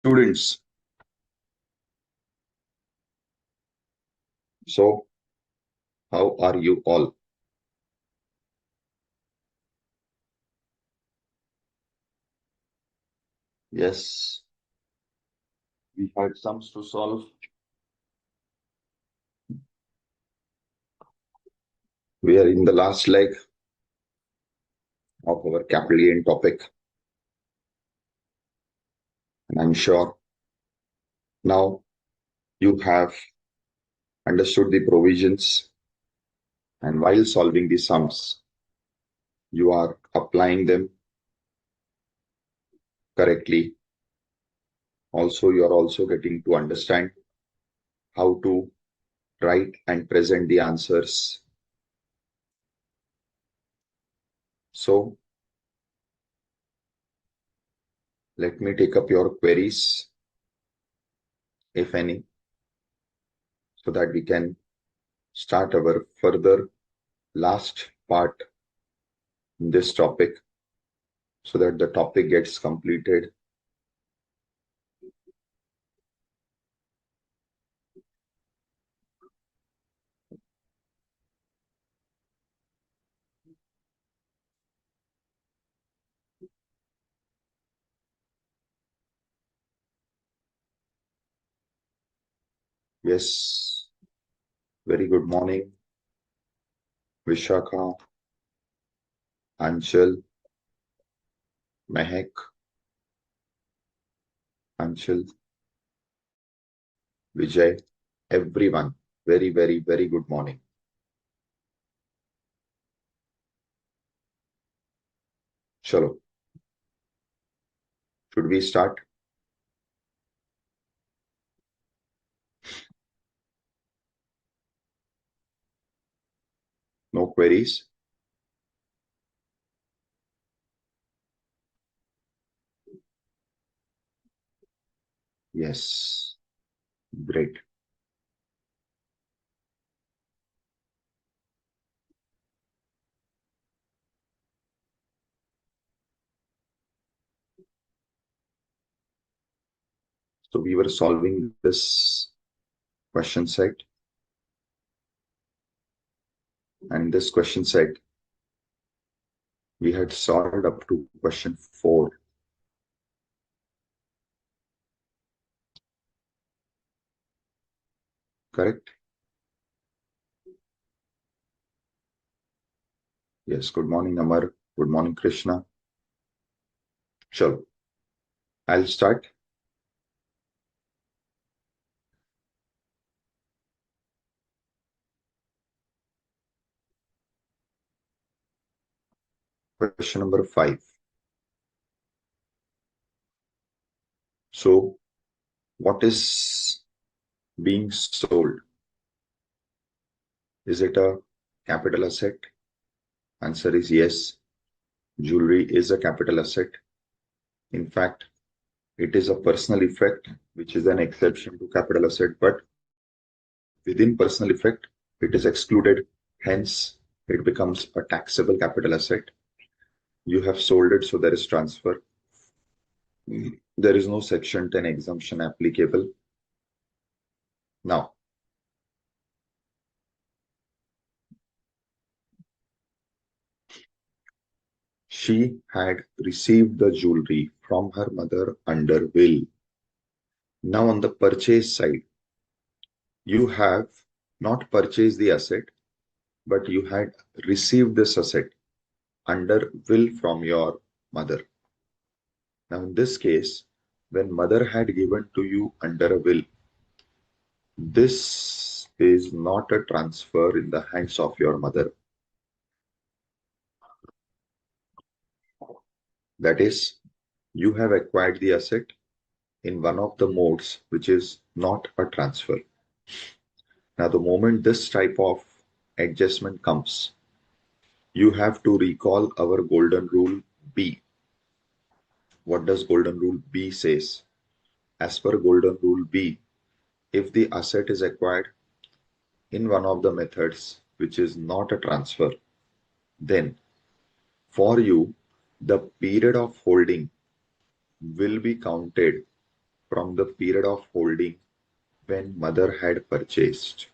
Students, so how are you all? Yes, we had sums to solve. We are in the last leg of our capital gain topic, and I'm sure now you have understood the provisions, and while solving the sums, you are applying them correctly. Also, you are also getting to understand how to write and present the answers. So, let me take up your queries, if any, so that we can start our further last part in this topic so that the topic gets completed. Yes, very good morning, Vishakha, Anshul, Mehak, Anshul, Vijay, everyone. Very, very, very good morning. Chalo, should we start? No queries? Yes, great. So we were solving this question set, and this question set we had solved up to question 4. Correct? Yes, good morning, Amar. Good morning, Krishna. Chalo, I'll start. Question number 5. So, what is being sold? Is it a capital asset? Answer is yes. Jewelry is a capital asset. In fact, it is a personal effect, which is an exception to capital asset, but within personal effect, it is excluded. Hence, it becomes a taxable capital asset. You have sold it, so there is transfer. There is no Section 10 exemption applicable. Now, she had received the jewelry from her mother under will. Now, on the purchase side, you have not purchased the asset, but you had received this asset under will from your mother. Now, in this case, when mother had given to you under a will, this is not a transfer in the hands of your mother. That is, you have acquired the asset in one of the modes, which is not a transfer. Now, the moment this type of adjustment comes, you have to recall our golden rule B. What does golden rule B says? As per golden rule B, if the asset is acquired in one of the methods, which is not a transfer, then for you, the period of holding will be counted from the period of holding when mother had purchased.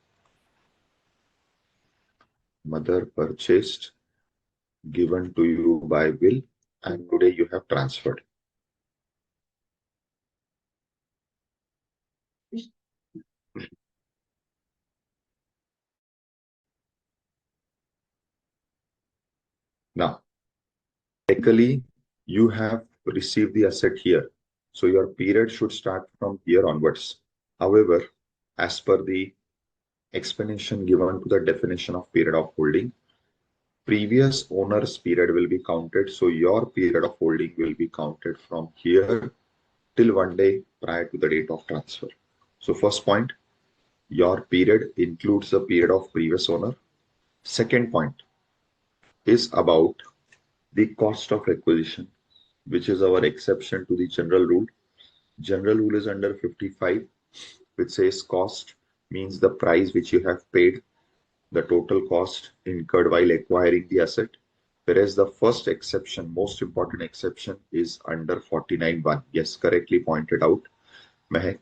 Mother purchased, given to you by will, and today you have transferred. Now, technically, you have received the asset here. So your period should start from here onwards. However, as per the explanation given to the definition of period of holding, previous owner's period will be counted. So your period of holding will be counted from here till one day prior to the date of transfer. So first point, your period includes the period of previous owner. Second point is about the cost of acquisition, which is our exception to the general rule. General rule is under 55, which says cost means the price which you have paid, the total cost incurred while acquiring the asset. Whereas the first exception, most important exception, is under 49.1. Yes, correctly pointed out, Mehak.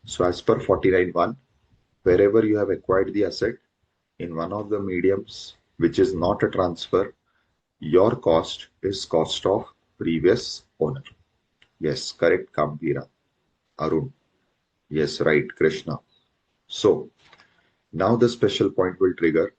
So as per 49.1, wherever you have acquired the asset in one of the mediums, which is not a transfer, your cost is cost of previous owner. Yes, correct, Kampira. Arun. Yes, right, Krishna. So now the special point will trigger.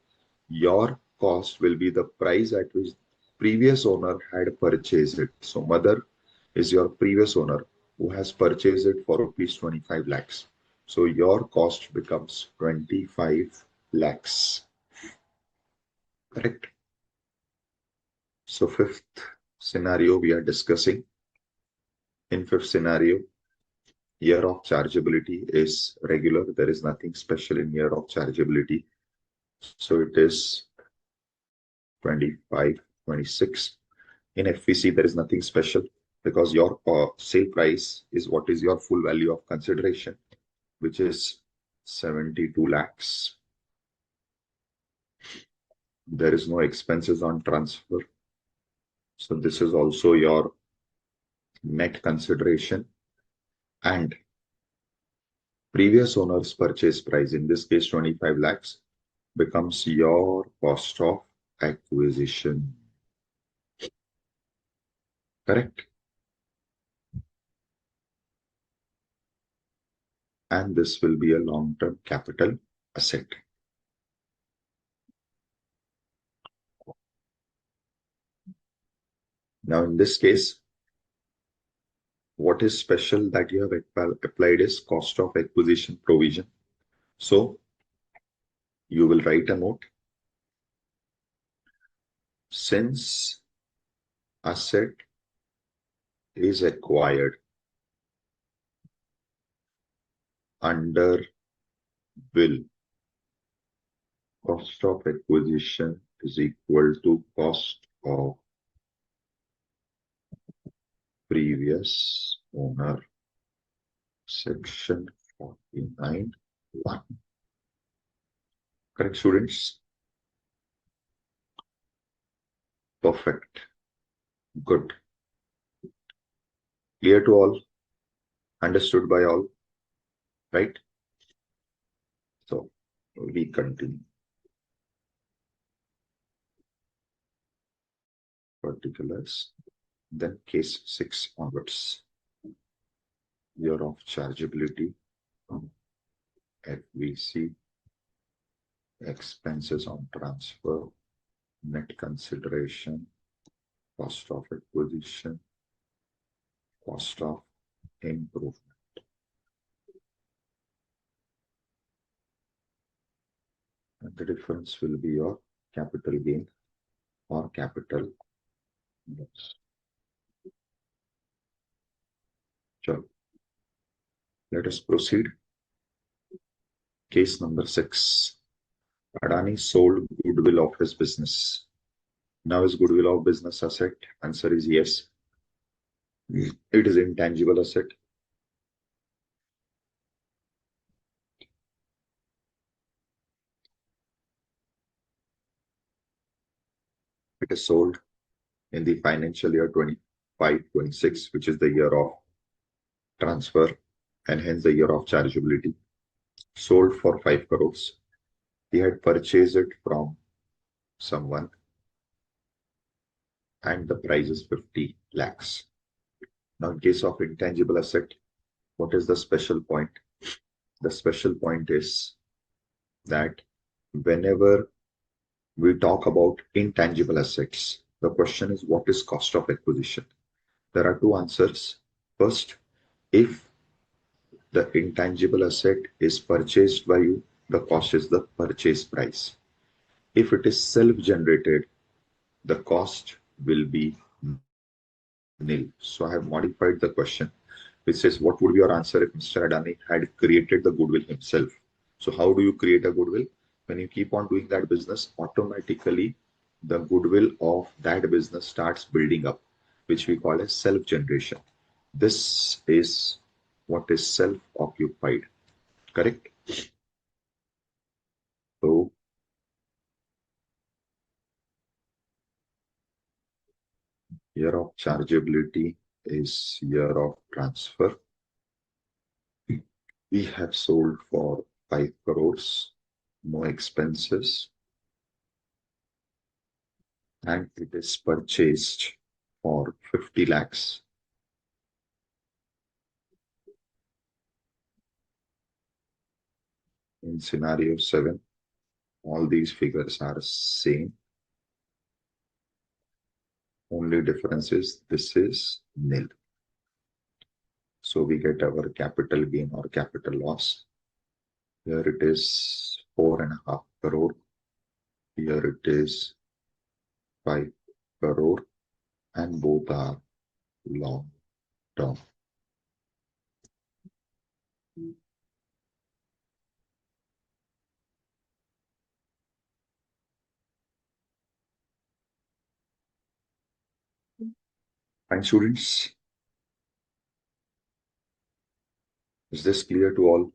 Your cost will be the price at which previous owner had purchased it. So mother is your previous owner who has purchased it for rupees 25 lakhs. So your cost becomes 25 lakhs. Correct. So fifth scenario we are discussing. In fifth scenario, year of chargeability is regular. There is nothing special in year of chargeability. So it is 25, 26. In FVC, there is nothing special because your sale price is what is your full value of consideration, which is 72 lakhs. There is no expenses on transfer. So this is also your net consideration, and previous owner's purchase price, in this case 25 lakhs, becomes your cost of acquisition. Correct? And this will be a long-term capital asset. Now, in this case, what is special that you have applied is cost of acquisition provision. So you will write a note. Since asset is acquired under will, cost of acquisition is equal to cost of previous owner, section 49(1). Correct, students? Perfect. Good. Clear to all? Understood by all? Right? So we continue. Particulars. Then case 6 onwards. Year of chargeability, FVC, expenses on transfer, net consideration, cost of acquisition, cost of improvement. And the difference will be your capital gain or capital loss. Sure. Let us proceed. Case number 6. Adani sold goodwill of his business. Now is goodwill of business asset? Answer is yes. It is intangible asset. It is sold in the financial year 25-26, which is the year of transfer, and hence the year of chargeability. Sold for 5 crores. He had purchased it from someone and the price is 50 lakhs. Now, in case of intangible asset, what is the special point? The special point is that whenever we talk about intangible assets, the question is what is cost of acquisition? There are two answers. First, if the intangible asset is purchased by you, the cost is the purchase price. If it is self-generated, the cost will be nil. So I have modified the question, which says, what would be your answer if Mr. Adani had created the goodwill himself? So how do you create a goodwill? When you keep on doing that business, automatically the goodwill of that business starts building up, which we call as self-generation. This is what is self-occupied, correct? So year of chargeability is year of transfer. We have sold for 5 crores, no expenses, and it is purchased for 50 lakhs. In scenario 7, all these figures are same. Only difference is this is nil. So we get our capital gain or capital loss. Here it is 4.5 crore. Here it is 5 crore, and both are long term. Fine, students. Is this clear to all?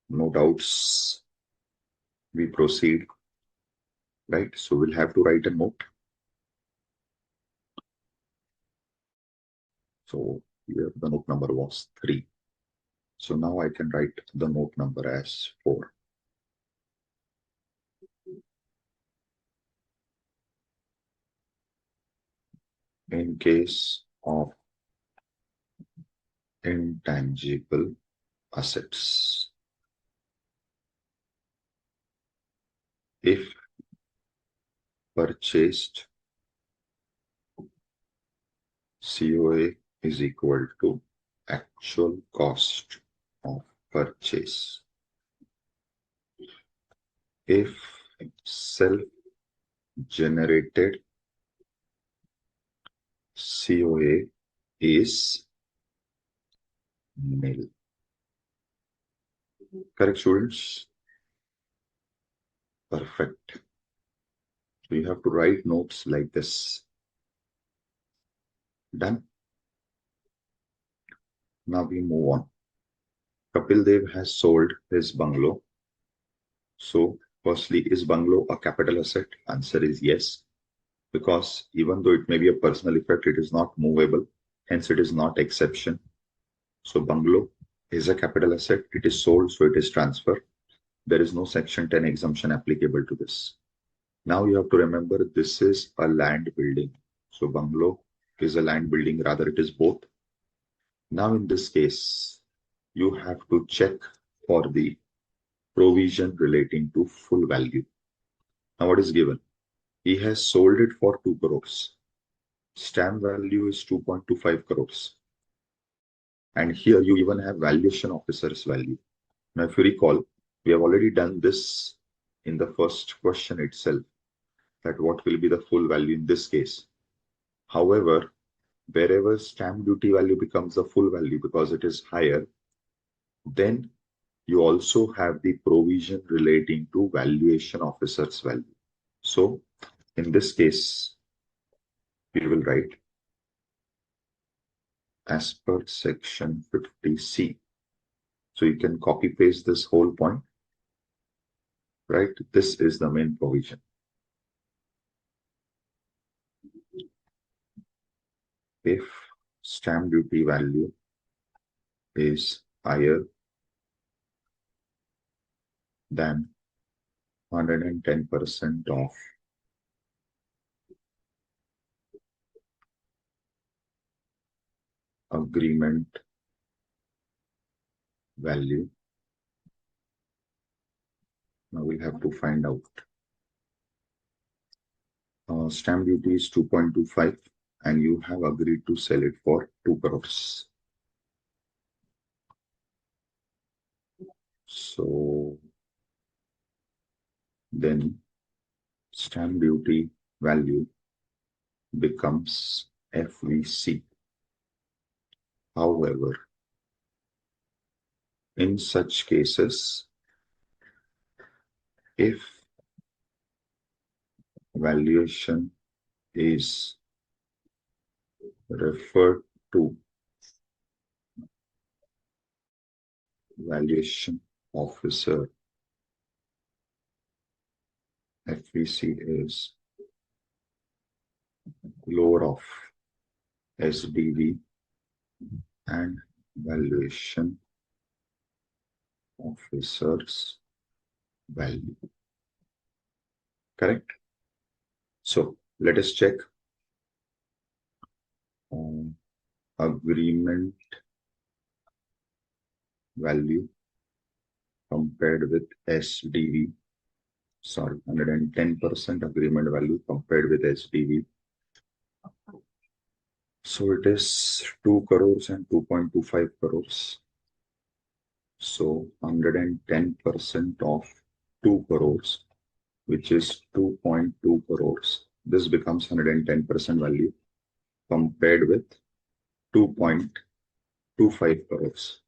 No doubts. We proceed, right? So we'll have to write a note. So here the note number was 3. So now I can write the note number as 4. In case of intangible assets, if purchased, COA is equal to actual cost of purchase. If self-generated, COA is nil. Correct, students? Perfect. So you have to write notes like this. Done? Now we move on. Kapil Dev has sold his bungalow. So firstly, is bungalow a capital asset? Answer is yes. Because even though it may be a personal effect, it is not movable. Hence, it is not exception. So bungalow is a capital asset. It is sold, so it is transfer. There is no Section 10 exemption applicable to this. Now you have to remember this is a land building. So bungalow is a land building, rather it is both. Now in this case, you have to check for the provision relating to full value. Now what is given? He has sold it for 2 crores. Stamp value is 2.25 crores. And here you even have valuation officer's value. Now if you recall, we have already done this in the first question itself, that what will be the full value in this case. However, wherever stamp duty value becomes the full value because it is higher, then you also have the provision relating to valuation officer's value. So in this case, we will write as per section 50C. So you can copy paste this whole point, right? This is the main provision. If stamp duty value is higher than 110% of agreement value. Now we have to find out. Stamp duty is 2.25 and you have agreed to sell it for 2 crores. So then stamp duty value becomes FVC. However, in such cases, if valuation is referred to valuation officer, FVC is lower of SDV and valuation officer's value. Correct? So let us check agreement value compared with SDV. Sorry, 110% agreement value compared with SDV. So it is 2 crores and 2.25 crores. So 110% of 2 crores, which is 2.2 crores. This becomes 110% value compared with 2.25 crores.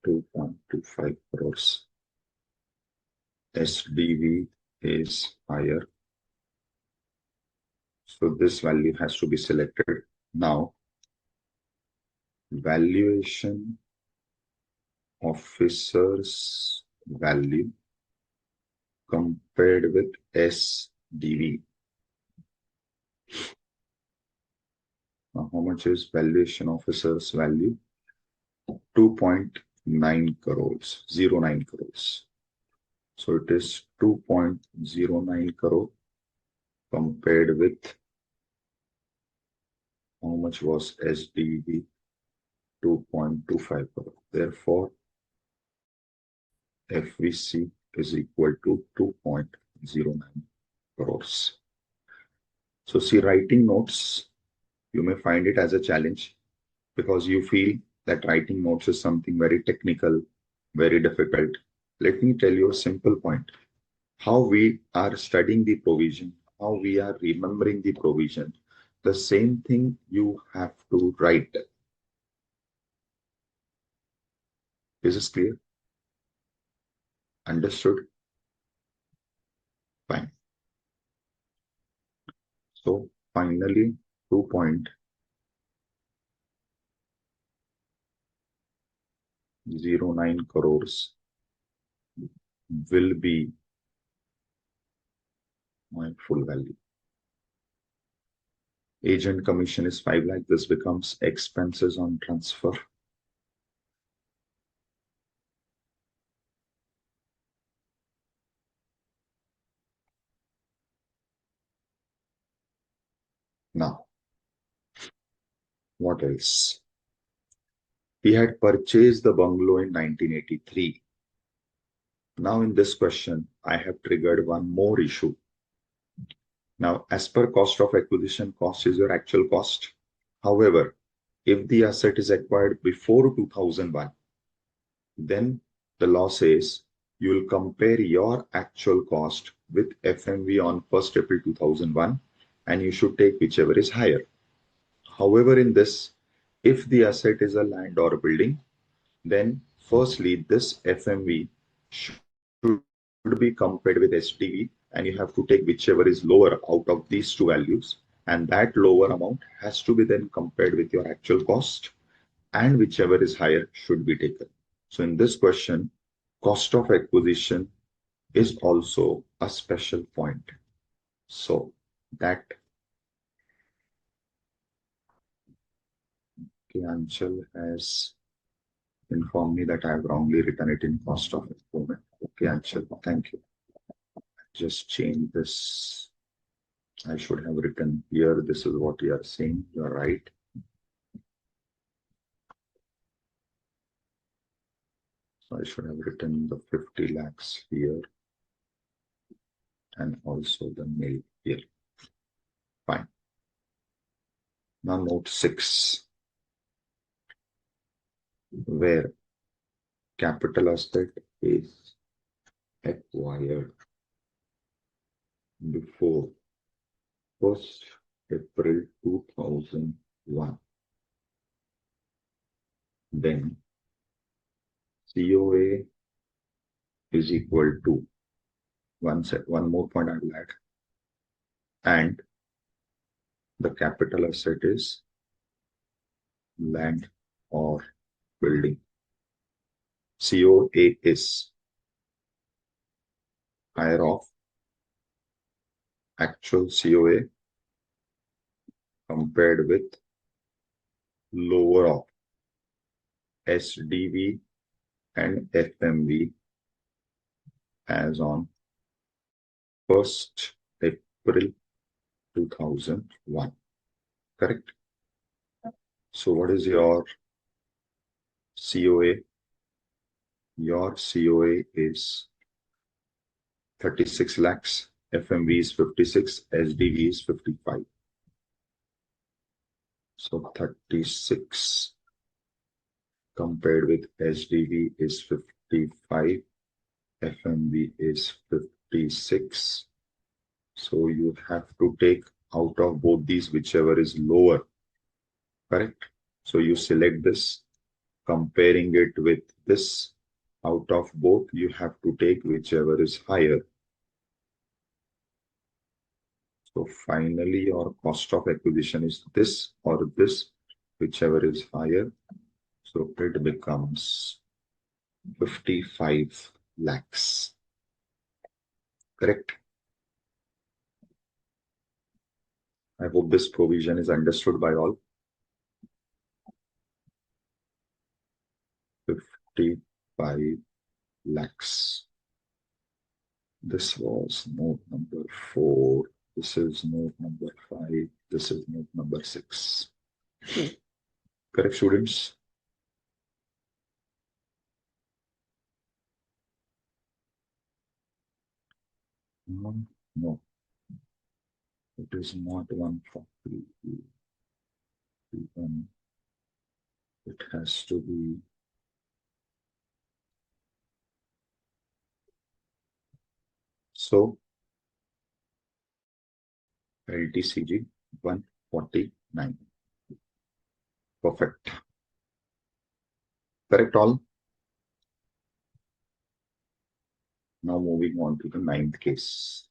2.25 crores. SDV is higher. So this value has to be selected. Now, valuation officer's value compared with SDV. Now, how much is valuation officer's value? 2.9 crores, 09 crores. So it is 2.09 crore compared with how much was SDV? 2.25 crore. Therefore, FVC is equal to 2.09 crores. So see, writing notes, you may find it as a challenge because you feel that writing notes is something very technical, very difficult. Let me tell you a simple point. How we are studying the provision, how we are remembering the provision, the same thing you have to write. Is this clear? Understood? Fine. So finally, 2.09 crores will be my full value. Agent commission is 5 lakh. This becomes expenses on transfer. Now, what else? He had purchased the bungalow in 1983. Now in this question, I have triggered one more issue. Now, as per cost of acquisition, cost is your actual cost. However, if the asset is acquired before 2001, then the law says you will compare your actual cost with FMV on 1st April 2001 and you should take whichever is higher. However, in this, if the asset is a land or a building, then firstly, this FMV should be compared with SDV and you have to take whichever is lower out of these two values, and that lower amount has to be then compared with your actual cost, and whichever is higher should be taken. So in this question, cost of acquisition is also a special point. So that Anchal has inform me that I have wrongly written it in cost of improvement. Okay, Anshul, thank you. Just change this. I should have written here. This is what you are saying. You are right. So I should have written the 50 lakhs here and also the nil here. Fine. Now note 6, where capital asset is acquired before 1st April 2001. Then COA is equal to one more point I will add, and the capital asset is land or building. COA is higher of actual COA compared with lower of SDV and FMV as on 1st April 2001. Correct? So what is your COA? Your COA is 36 lakhs, FMV is 56, SDV is 55. So 36 compared with SDV is 55, FMV is 56. So you have to take out of both these whichever is lower. Correct? So you select this, comparing it with this. Out of both, you have to take whichever is higher. So finally, your cost of acquisition is this or this, whichever is higher. So it becomes 55 lakhs. Correct? I hope this provision is understood by all. 55 lakhs. This was note number 4. This is note number 5. This is note number 6. Correct, students? No, it is not 140. It has to be so LTCG 149. Perfect. Correct all. Now moving on to the 9th case.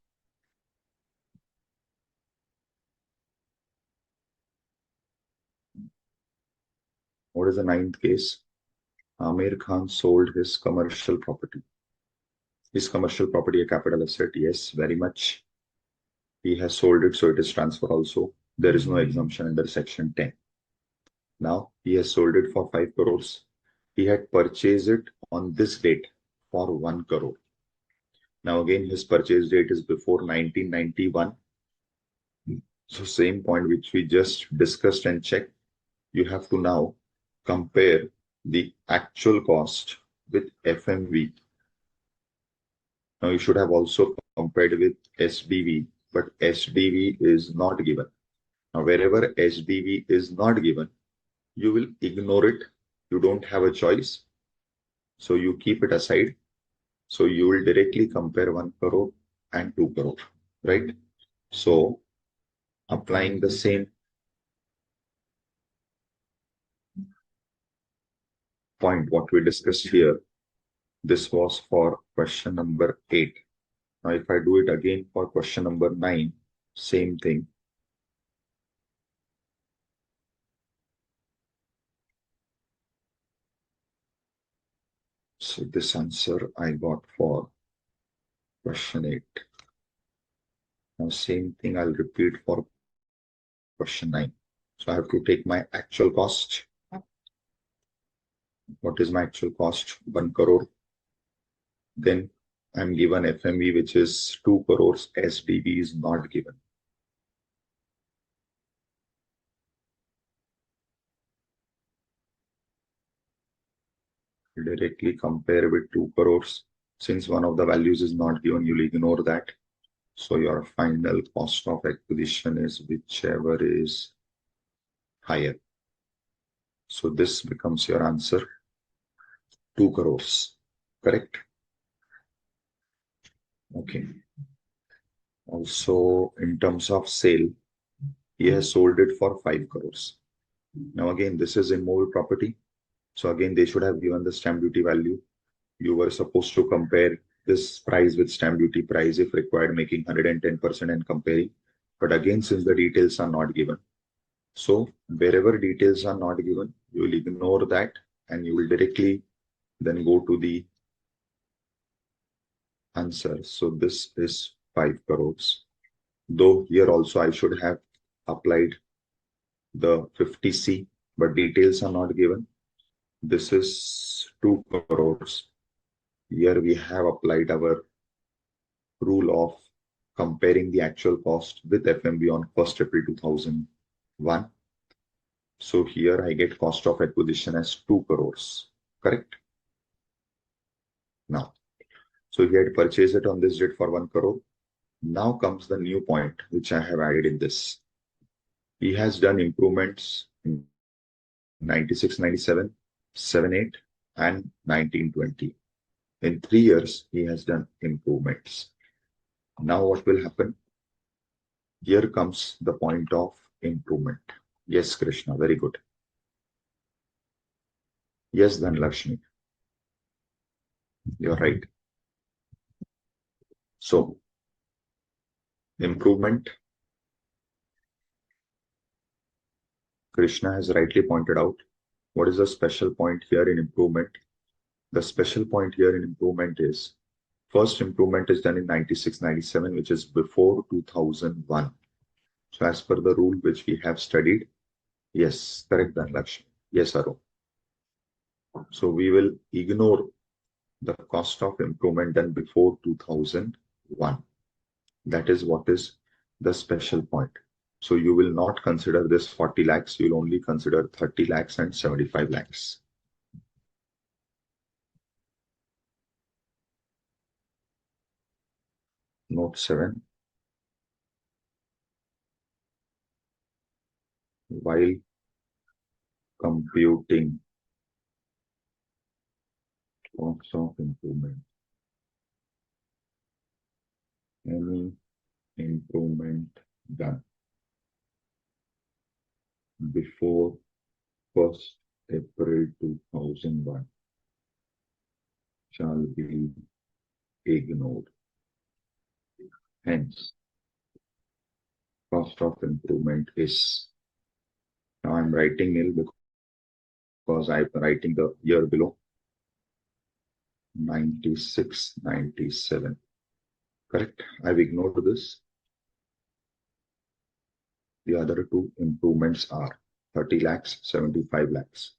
What is the 9th case? Amir Khan sold his commercial property. Is commercial property a capital asset? Yes, very much. He has sold it, so it is transfer also. There is no exemption under section 10. Now he has sold it for 5 crores. He had purchased it on this date for 1 crore. Now again, his purchase date is before 1991. So same point which we just discussed and checked. You have to now compare the actual cost with FMV. Now you should have also compared with SDV, but SDV is not given. Now wherever SDV is not given, you will ignore it. You don't have a choice. So you keep it aside. So you will directly compare 1 crore and 2 crore, right? So applying the same point, what we discussed here, this was for question number 8. Now, if I do it again for question number 9, same thing. So this answer I got for question 8. Now, same thing I'll repeat for question 9. So I have to take my actual cost What is my actual cost? 1 crore. Then I'm given FMV, which is 2 crores. SDV is not given. Directly compare with 2 crores. Since one of the values is not given, you'll ignore that. So your final cost of acquisition is whichever is higher. So this becomes your answer, 2 crores. Correct? Okay. Also, in terms of sale, he has sold it for 5 crores. Now again, this is immovable property. So again, they should have given the stamp duty value. You were supposed to compare this price with stamp duty price if required, making 110% and comparing. But again, since the details are not given, so wherever details are not given, you will ignore that and you will directly then go to the answer. So this is 5 crores. Though here also I should have applied the 50C, but details are not given. This is 2 crores. Here we have applied our rule of comparing the actual cost with FMB on 1st April 2001. So here I get cost of acquisition as 2 crores, correct? Now, so he had purchased it on this date for 1 crore. Now comes the new point, which I have added in this. He has done improvements in 96, 97, 78, and 1920. In 3 years, he has done improvements. Now what will happen? Here comes the point of improvement. Yes, Krishna, very good. Yes, Dhanlakshmi, you're right. So, improvement, Krishna has rightly pointed out. What is the special point here in improvement? The special point here in improvement is first improvement is done in 96, 97, which is before 2001. So, as per the rule which we have studied, yes, correct, Dhanlakshmi. Yes, Arun. So, we will ignore the cost of improvement done before 2001. That is what is the special point. So you will not consider this 40 lakhs, you'll only consider 30 lakhs and 75 lakhs. Note 7. While computing cost of improvement, any improvement done before 1st April 2001 shall be ignored. Hence, cost of improvement is, now I'm writing nil because I'm writing the year below, 96, 97. Correct. I've ignored this. The other two improvements are 30 lakhs, 75 lakhs.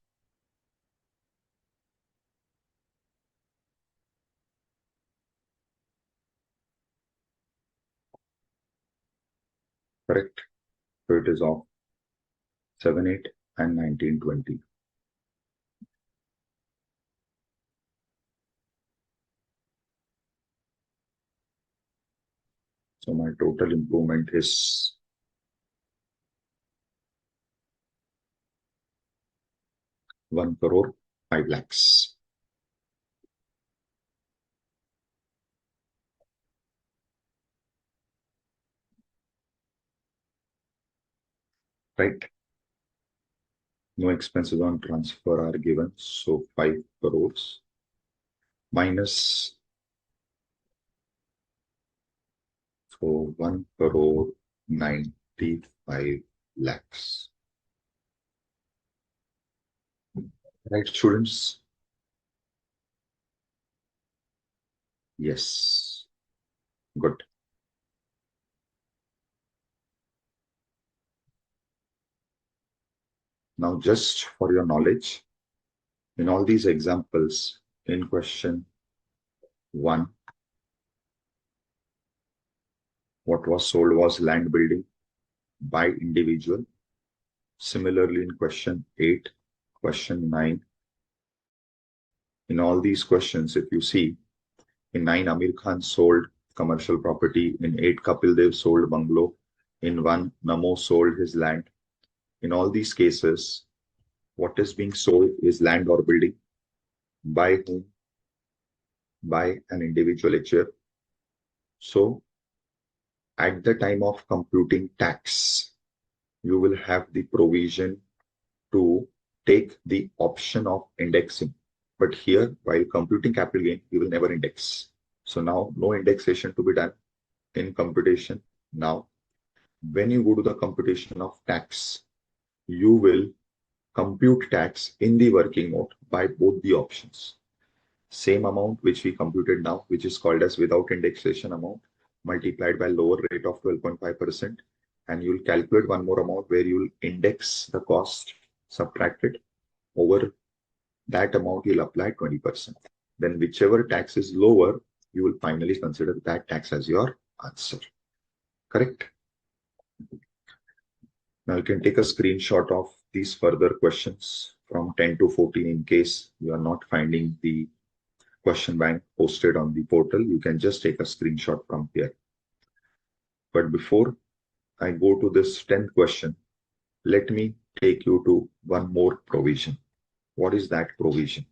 Correct. So it is of 7, 8 and 1920. So my total improvement is 1 crore 5 lakhs. Right. No expenses on transfer are given. So 5 crores minus, so 1 crore 95 lakhs. Right, students? Yes. Good. Now, just for your knowledge, In all these examples, in question 1, what was sold was land building by individual. Similarly, in question 8, question 9, in all these questions, if you see, in 9, Amir Khan sold commercial property. In 8, Kapil Dev sold bungalow. In 1, Namo sold his land. In all these cases, what is being sold is land or building. By whom? By an individual HF. So, at the time of computing tax, you will have the provision to take the option of indexing. But here, while computing capital gain, you will never index. So now, no indexation to be done in computation. Now, when you go to the computation of tax, you will compute tax in the working mode by both the options. Same amount which we computed now, which is called as without indexation amount, multiplied by lower rate of 12.5%. And you'll calculate one more amount where you'll index the cost subtracted. Over that amount, you'll apply 20%. Then whichever tax is lower, you will finally consider that tax as your answer. Correct? Now you can take a screenshot of these further questions from 10 to 14 in case you are not finding the question bank posted on the portal. You can just take a screenshot from here. But before I go to this 10th question, let me take you to one more provision. What is that provision?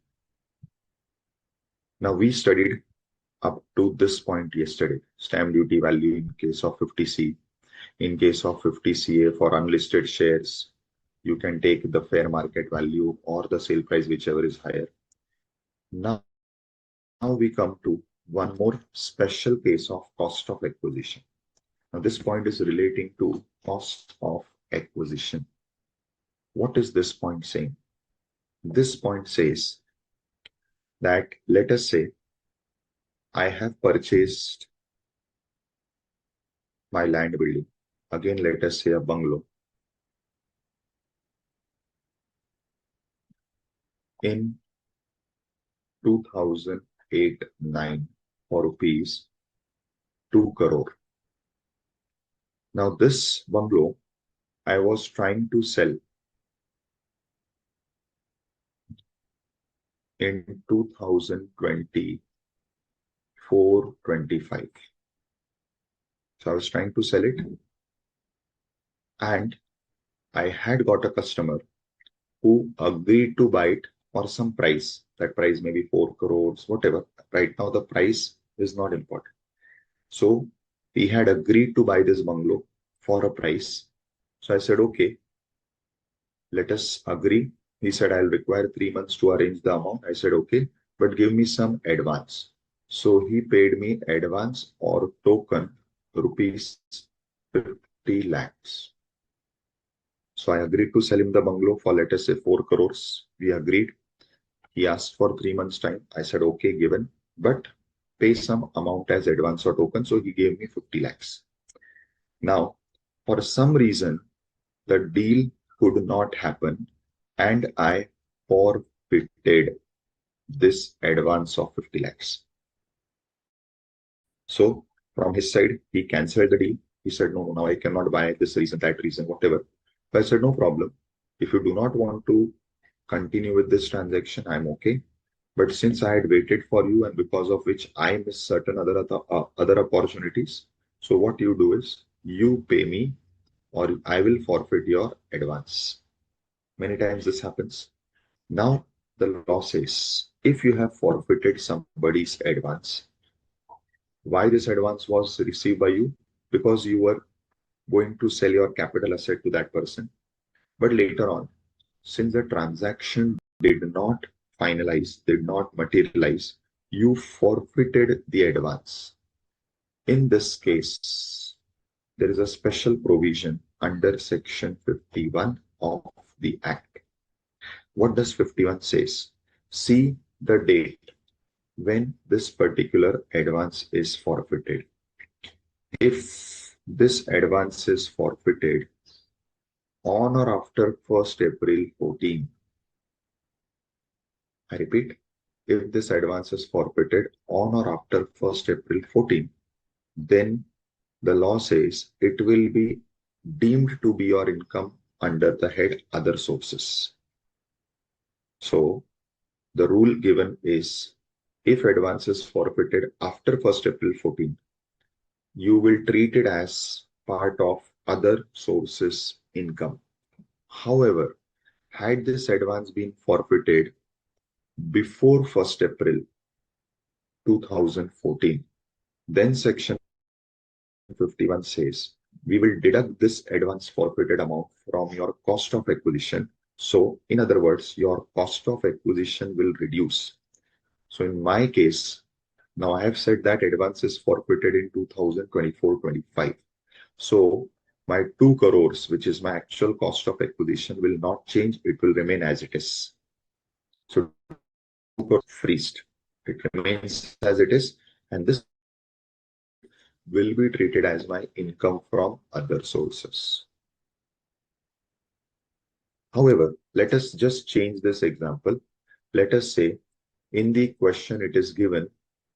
Now we studied up to this point yesterday, stamp duty value in case of 50C. In case of 50CA for unlisted shares, you can take the fair market value or the sale price, whichever is higher. Now we come to one more special case of cost of acquisition. Now this point is relating to cost of acquisition. What is this point saying? This point says that, let us say, I have purchased my land building. Again, let us say a bungalow. In 2008-9 for rupees 2 crore. Now this bungalow I was trying to sell in 2024-25. So I was trying to sell it and I had got a customer who agreed to buy it for some price. That price may be 4 crores, whatever. Right now, the price is not important. So he had agreed to buy this bungalow for a price. So I said, okay, let us agree. He said, I'll require 3 months to arrange the amount. I said, okay, but give me some advance. So he paid me advance or token rupees 50 lakhs. So I agreed to sell him the bungalow for, let us say, 4 crores. We agreed. He asked for 3 months time. I said, okay, given, but pay some amount as advance or token. So he gave me 50 lakhs. Now, for some reason, the deal could not happen and I forfeited this advance of 50 lakhs. So from his side, he cancelled the deal. He said, no, now I cannot buy this reason, that reason, whatever. So I said, no problem. If you do not want to continue with this transaction, I'm okay. But since I had waited for you and because of which I missed certain other opportunities, so what you do is you pay me or I will forfeit your advance. Many times this happens. Now the law says if you have forfeited somebody's advance, why this advance was received by you? Because you were going to sell your capital asset to that person. But later on, since the transaction did not finalize, did not materialize, you forfeited the advance. In this case, there is a special provision under section 51 of the Act. What does 51 says? See the date when this particular advance is forfeited. If this advance is forfeited on or after 1st April 14, I repeat, if this advance is forfeited on or after 1st April 14, then the law says it will be deemed to be your income under the head other sources. So the rule given is if advance is forfeited after 1st April 14, you will treat it as part of other sources income. However, had this advance been forfeited before 1st April 2014, then section 51 says we will deduct this advance forfeited amount from your cost of acquisition. So, in other words, your cost of acquisition will reduce. So, in my case, now I have said that advance is forfeited in 2024-25. So, my 2 crores, which is my actual cost of acquisition, will not change. It will remain as it is. So, 2 crores freezed. It remains as it is, and this will be treated as my income from other sources. However, let us just change this example. Let us say in the question it is given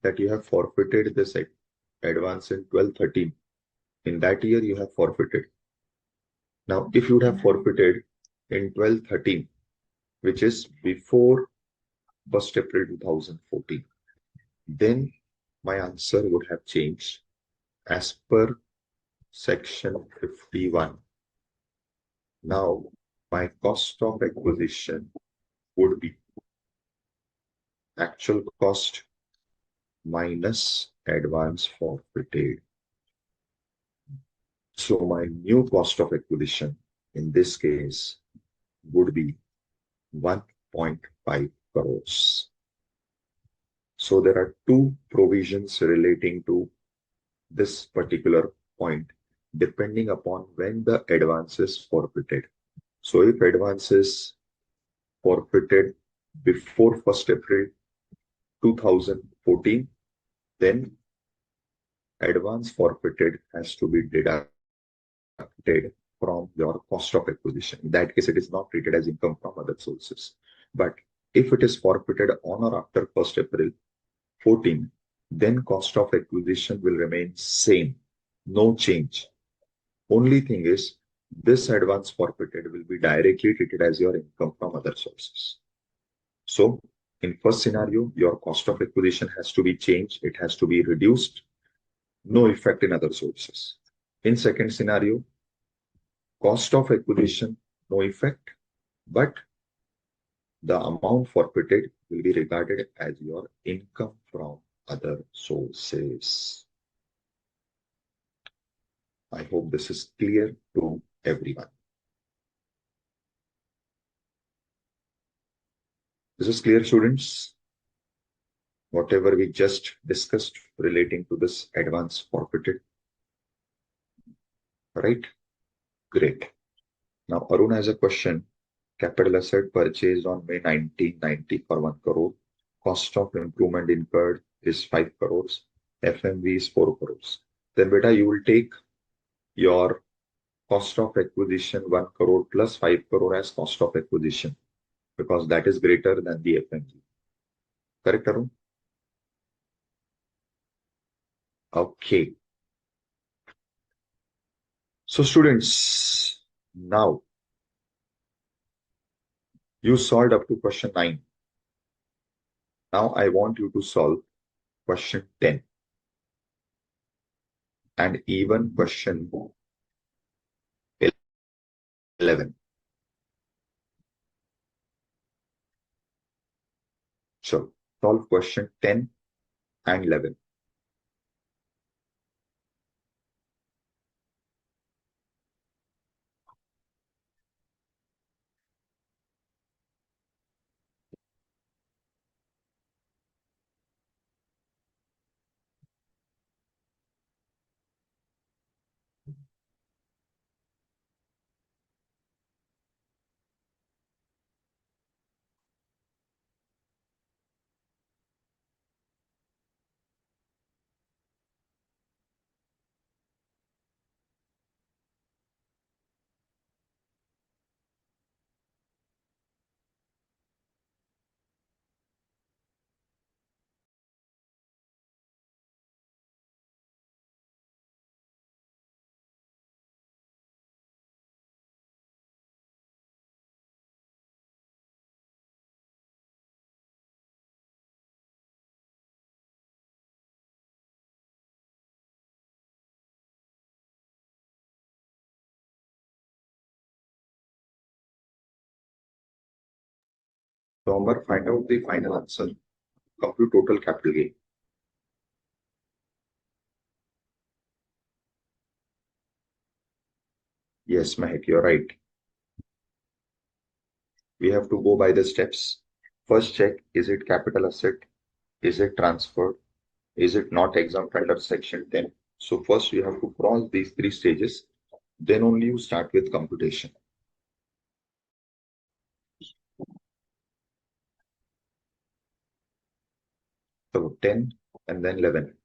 that you have forfeited this advance in 12-13. In that year you have forfeited. Now, if you would have forfeited in 12-13, which is before 1st April 2014, then my answer would have changed as per section 51. Now, my cost of acquisition would be actual cost minus advance forfeited. So my new cost of acquisition in this case would be 1.5 crores. So there are two provisions relating to this particular point depending upon when the advance is forfeited. So if advance is forfeited before 1st April 2014, then advance forfeited has to be deducted from your cost of acquisition. In that case, it is not treated as income from other sources. But if it is forfeited on or after 1st April 14, then cost of acquisition will remain same, no change. Only thing is, this advance forfeited will be directly treated as your income from other sources. So, in first scenario, your cost of acquisition has to be changed, it has to be reduced, no effect in other sources. In second scenario, cost of acquisition, no effect, but the amount forfeited will be regarded as your income from other sources. I hope this is clear to everyone. This is clear, students? Whatever we just discussed relating to this advance forfeited. Right? Great. Now, Arun has a question. Capital asset purchased on May 1990 for 1 crore. Cost of improvement incurred is 5 crores. FMV is 4 crores. Then, beta, you will take your cost of acquisition 1 crore plus 5 crore as cost of acquisition because that is greater than the FMV. Correct, Arun? Okay. So, students, now you solved up to question 9. Now I want you to solve question 10 and even question 11. So solve question 10 and 11. So Amber, find out the final answer. Compute total capital gain. Yes, Mahek, you're right. We have to go by the steps. First check, is it capital asset? Is it transferred? Is it not exempt under section 10? So first you have to cross these three stages. Then only you start with computation. So 10 and then 11.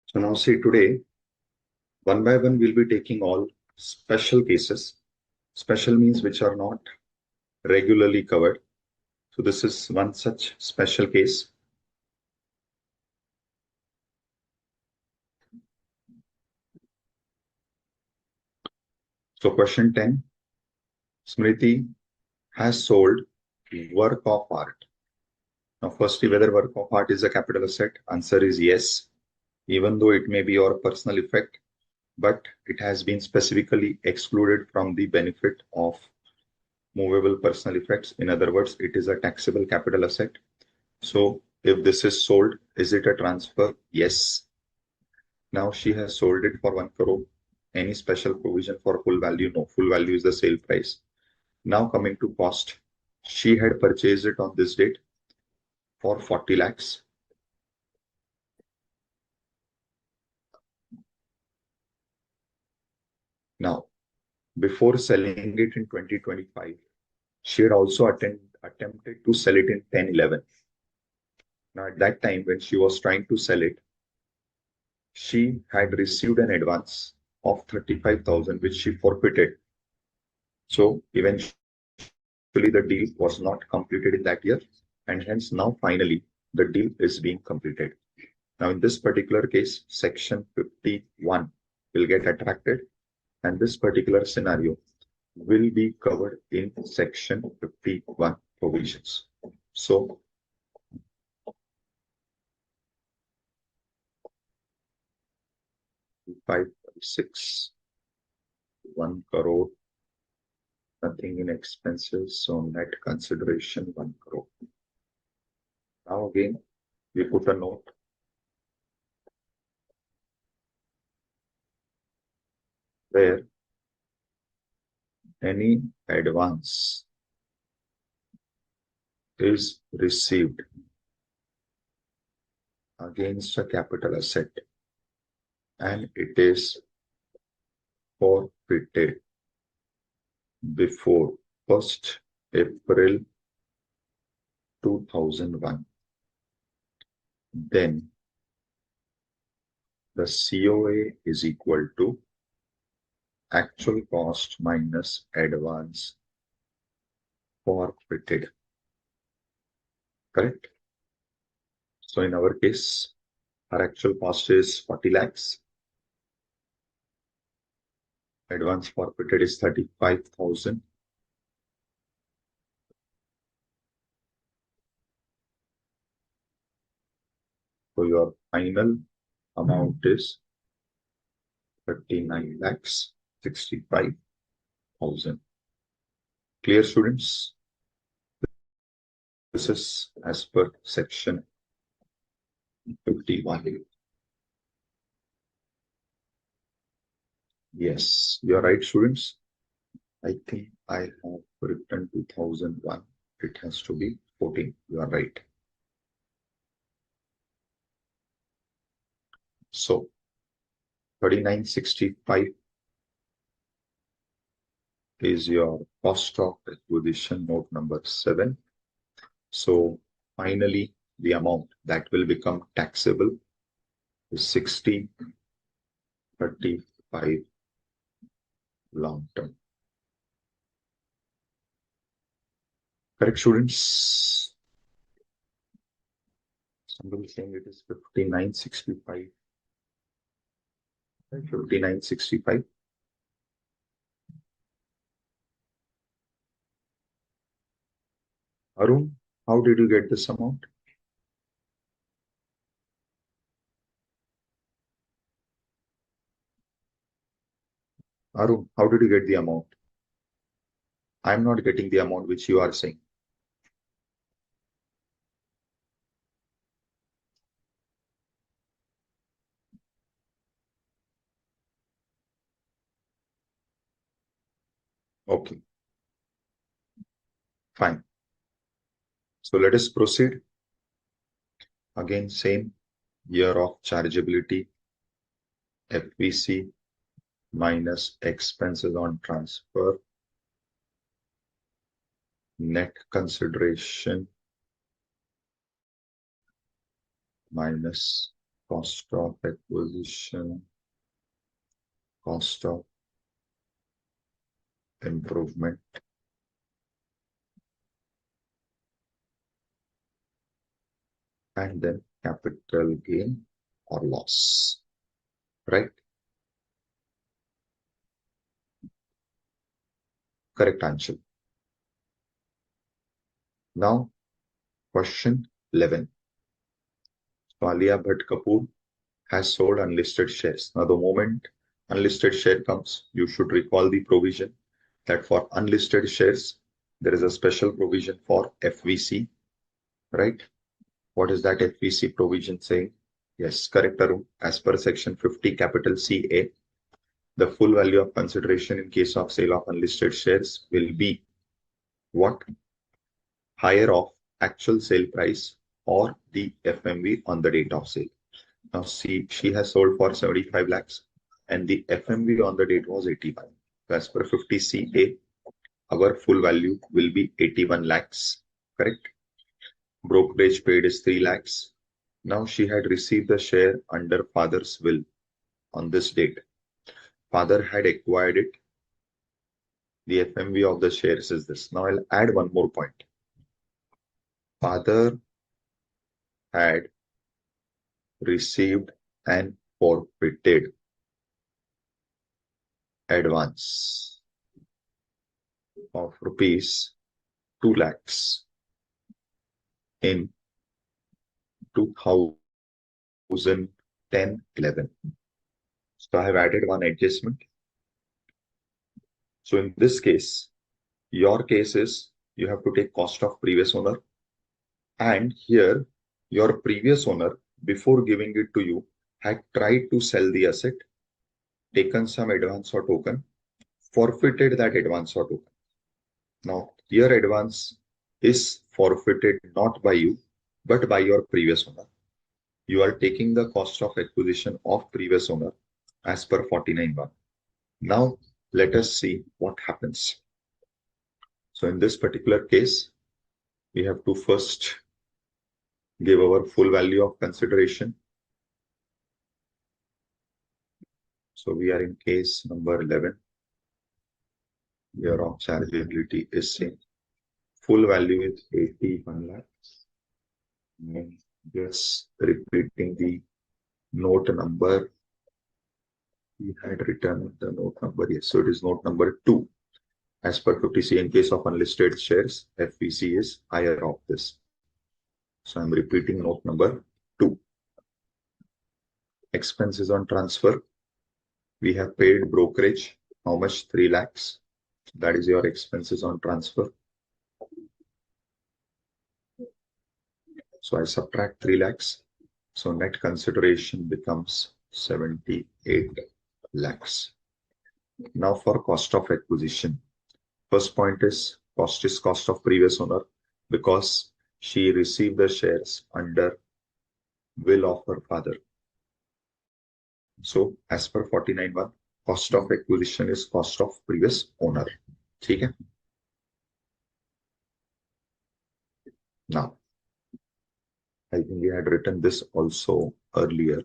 So now see today, one by one, we'll be taking all special cases. Special means which are not regularly covered. So this is one such special case. So question 10, Smriti has sold work of art. Now firstly, whether work of art is a capital asset, answer is yes, even though it may be your personal effect. but it has been specifically excluded from the benefit of movable personal effects. In other words, it is a taxable capital asset. So if this is sold, is it a transfer? Yes. Now she has sold it for 1 crore. Any special provision for full value? No. Full value is the sale price. Now coming to cost. She had purchased it on this date for 40 lakhs. Now, before selling it in 2025, she had also attempted to sell it in 10-11. Now, at that time, when she was trying to sell it, she had received an advance of 35,000, which she forfeited. So eventually, the deal was not completed in that year, and hence now finally the deal is being completed. Now, in this particular case, Section 51 will get attracted, and this particular scenario will be covered in Section 51 provisions. So, 5.6, 1 crore, nothing in expenses, so net consideration 1 crore. Now again, we put a note. Where any advance is received against a capital asset and it is forfeited before 1st April 2001, then the COA is equal to actual cost minus advance forfeited. Correct? So in our case, our actual cost is 40 lakhs. Advance forfeited is 35,000. So your final amount is 39 lakhs 65,000. Clear, students? This is as per section 51. Yes, you are right, students. I think I have written 2001. It has to be 14. You are right. So 3965 is your cost of acquisition, note number 7. So finally, the amount that will become taxable is 6035 long term. Correct, students? Somebody saying it is 5965. 5965. Arun, how did you get this amount? Arun, how did you get the amount? I'm not getting the amount which you are saying. Okay, fine. So let us proceed. Again, same year of chargeability, FVC minus expenses on transfer, net consideration minus cost of acquisition, cost of improvement, and then capital gain or loss, right? Correct answer. Now, question 11. So Alia Bhatt Kapoor has sold unlisted shares. Now, the moment unlisted share comes, you should recall the provision that for unlisted shares, there is a special provision for FVC, right? What is that FVC provision saying? Yes, correct, Arun. As per section 50 capital CA, the full value of consideration in case of sale of unlisted shares will be what? Higher of actual sale price or the FMV on the date of sale. Now see, she has sold for 75 lakhs and the FMV on the date was 81. As per 50 CA, our full value will be 81 lakhs, correct? Brokerage paid is 3 lakhs. Now she had received the share under father's will on this date. Father had acquired it. The FMV of the shares is this. Now I'll add one more point. Father had received an forfeited advance of rupees 2 lakhs in 2010-11. So I have added one adjustment. So in this case, your case is you have to take cost of previous owner, and here your previous owner before giving it to you had tried to sell the asset, taken some advance or token, forfeited that advance or token. Now your advance is forfeited not by you but by your previous owner. You are taking the cost of acquisition of previous owner as per 49(1). Now let us see what happens. So in this particular case, we have to first give our full value of consideration. So we are in case number 11. Here of chargeability is same. Full value is 81 lakhs. Just repeating the note number. We had written the note number. Yes, so it is note number 2. As per 50C, in case of unlisted shares, FVC is higher of this. So I'm repeating note number 2. Expenses on transfer. We have paid brokerage. How much? 3 lakhs. That is your expenses on transfer. So I subtract 3 lakhs. So net consideration becomes 78 lakhs. Now for cost of acquisition. First point is cost of previous owner because she received the shares under will of her father. So as per 49(1), cost of acquisition is cost of previous owner. Okay? Now, I think we had written this also earlier.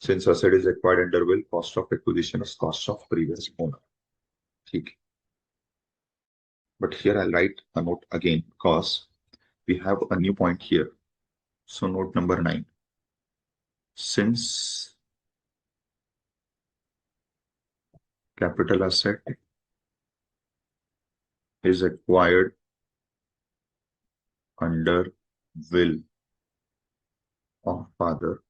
Since asset is acquired under will, cost of acquisition is cost of previous owner. Okay. But here I'll write a note again because we have a new point here. So note number 9. Since capital asset is acquired under will of father,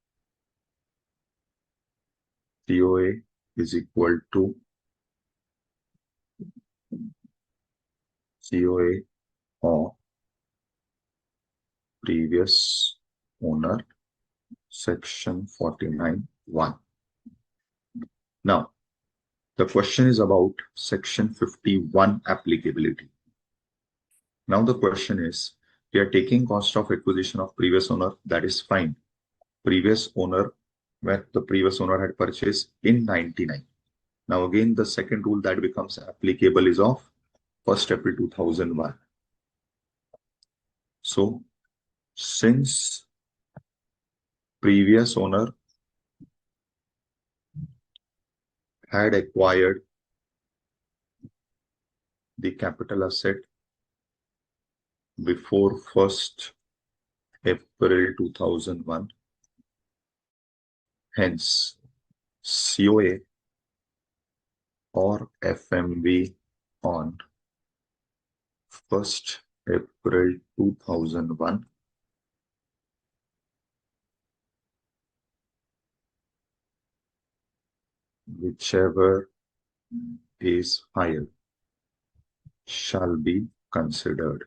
COA is equal to COA of previous owner, section 49(1). Now, the question is about section 51 applicability. Now the question is, we are taking cost of acquisition of previous owner, that is fine. Previous owner, when the previous owner had purchased in 99. Now again, the second rule that becomes applicable is of 1st April 2001. So since previous owner had acquired the capital asset before 1st April 2001, hence COA or FMV on 1st April 2001 whichever is higher shall be considered.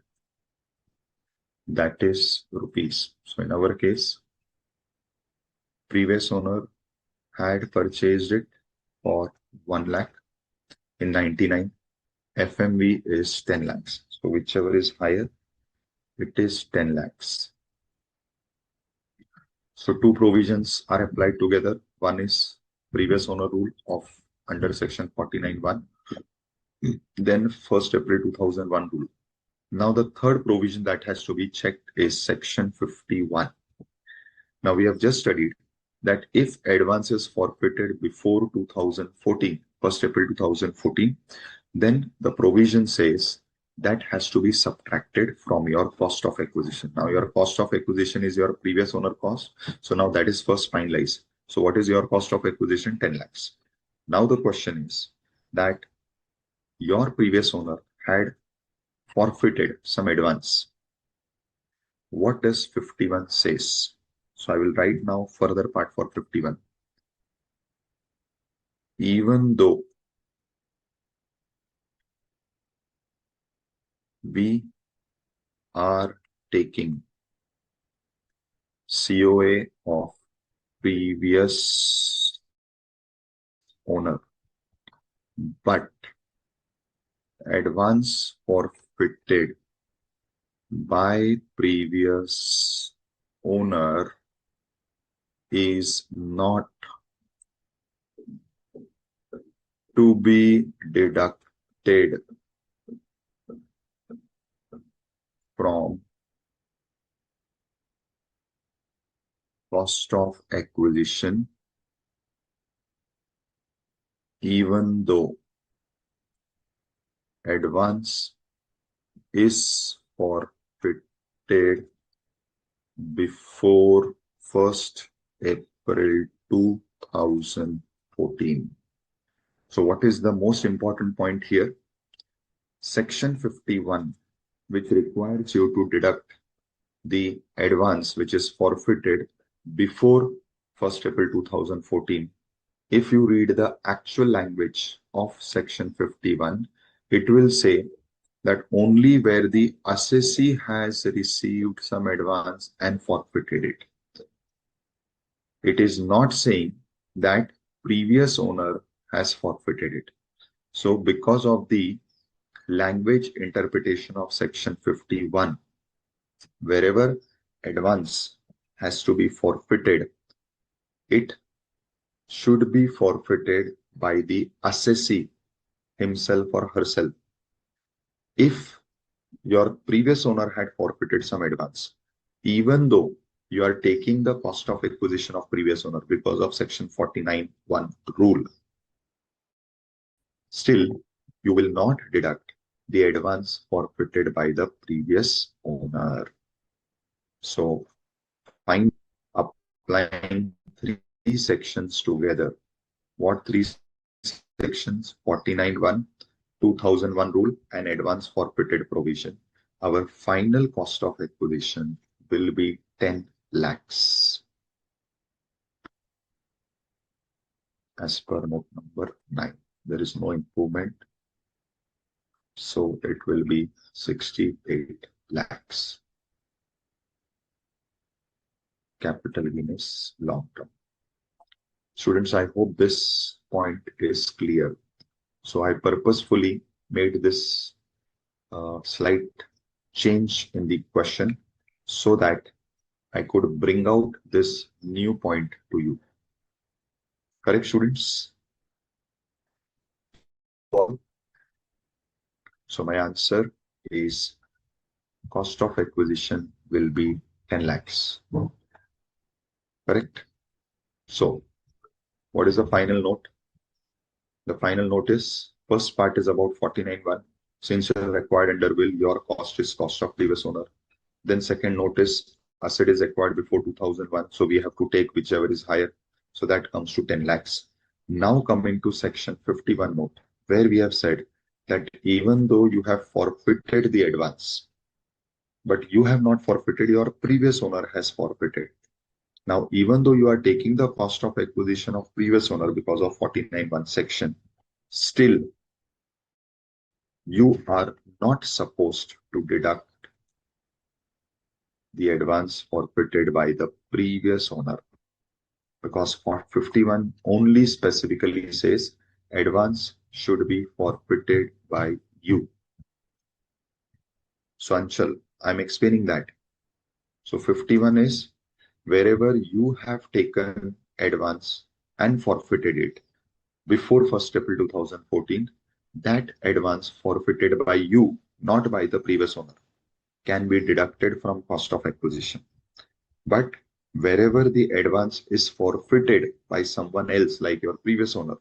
That is rupees. So in our case, previous owner had purchased it for 1 lakh in 99. FMV is 10 lakhs. So whichever is higher, it is 10 lakhs. So two provisions are applied together. One is previous owner rule of under section 49(1), then 1st April 2001 rule. Now the third provision that has to be checked is section 51. Now we have just studied that if advance is forfeited before 2014, 1st April 2014, then the provision says that has to be subtracted from your cost of acquisition. Now your cost of acquisition is your previous owner cost. So now that is first finalized. So what is your cost of acquisition? 10 lakhs. Now the question is that your previous owner had forfeited some advance. What does 51 says? So I will write now further part for 51. Even though we are taking COA of previous owner, but advance forfeited by previous owner is not to be deducted from cost of acquisition, even though advance is forfeited before 1st April 2014. So what is the most important point here? Section 51, which requires you to deduct the advance which is forfeited before 1st April 2014. If you read the actual language of section 51, it will say that only where the assessee has received some advance and forfeited it. It is not saying that previous owner has forfeited it. So because of the language interpretation of section 51, wherever advance has to be forfeited, it should be forfeited by the assessee himself or herself. If your previous owner had forfeited some advance, even though you are taking the cost of acquisition of previous owner because of section 49(1) rule, still you will not deduct the advance forfeited by the previous owner. So find applying three sections together. What three sections? 49(1), 2001 rule, and advance forfeited provision. Our final cost of acquisition will be 10 lakhs as per note number 9. There is no improvement. So it will be 68 lakhs. Capital gain is long term. Students, I hope this point is clear. So I purposefully made this slight change in the question so that I could bring out this new point to you. Correct, students? So my answer is cost of acquisition will be 10 lakhs. Correct? So what is the final note? The final note is first part is about 49(1). Since you have acquired under will, your cost is cost of previous owner. Then second note is asset is acquired before 2001. So we have to take whichever is higher. So that comes to 10 lakhs. Now coming to section 51 note, where we have said that even though you have forfeited the advance, but you have not forfeited, your previous owner has forfeited. Now, even though you are taking the cost of acquisition of previous owner because of 49(1) section, still you are not supposed to deduct the advance forfeited by the previous owner, because 51 only specifically says advance should be forfeited by you. So Anshal, I'm explaining that. So 51 is wherever you have taken advance and forfeited it before 1st April 2014, that advance forfeited by you, not by the previous owner, can be deducted from cost of acquisition. But wherever the advance is forfeited by someone else, like your previous owner,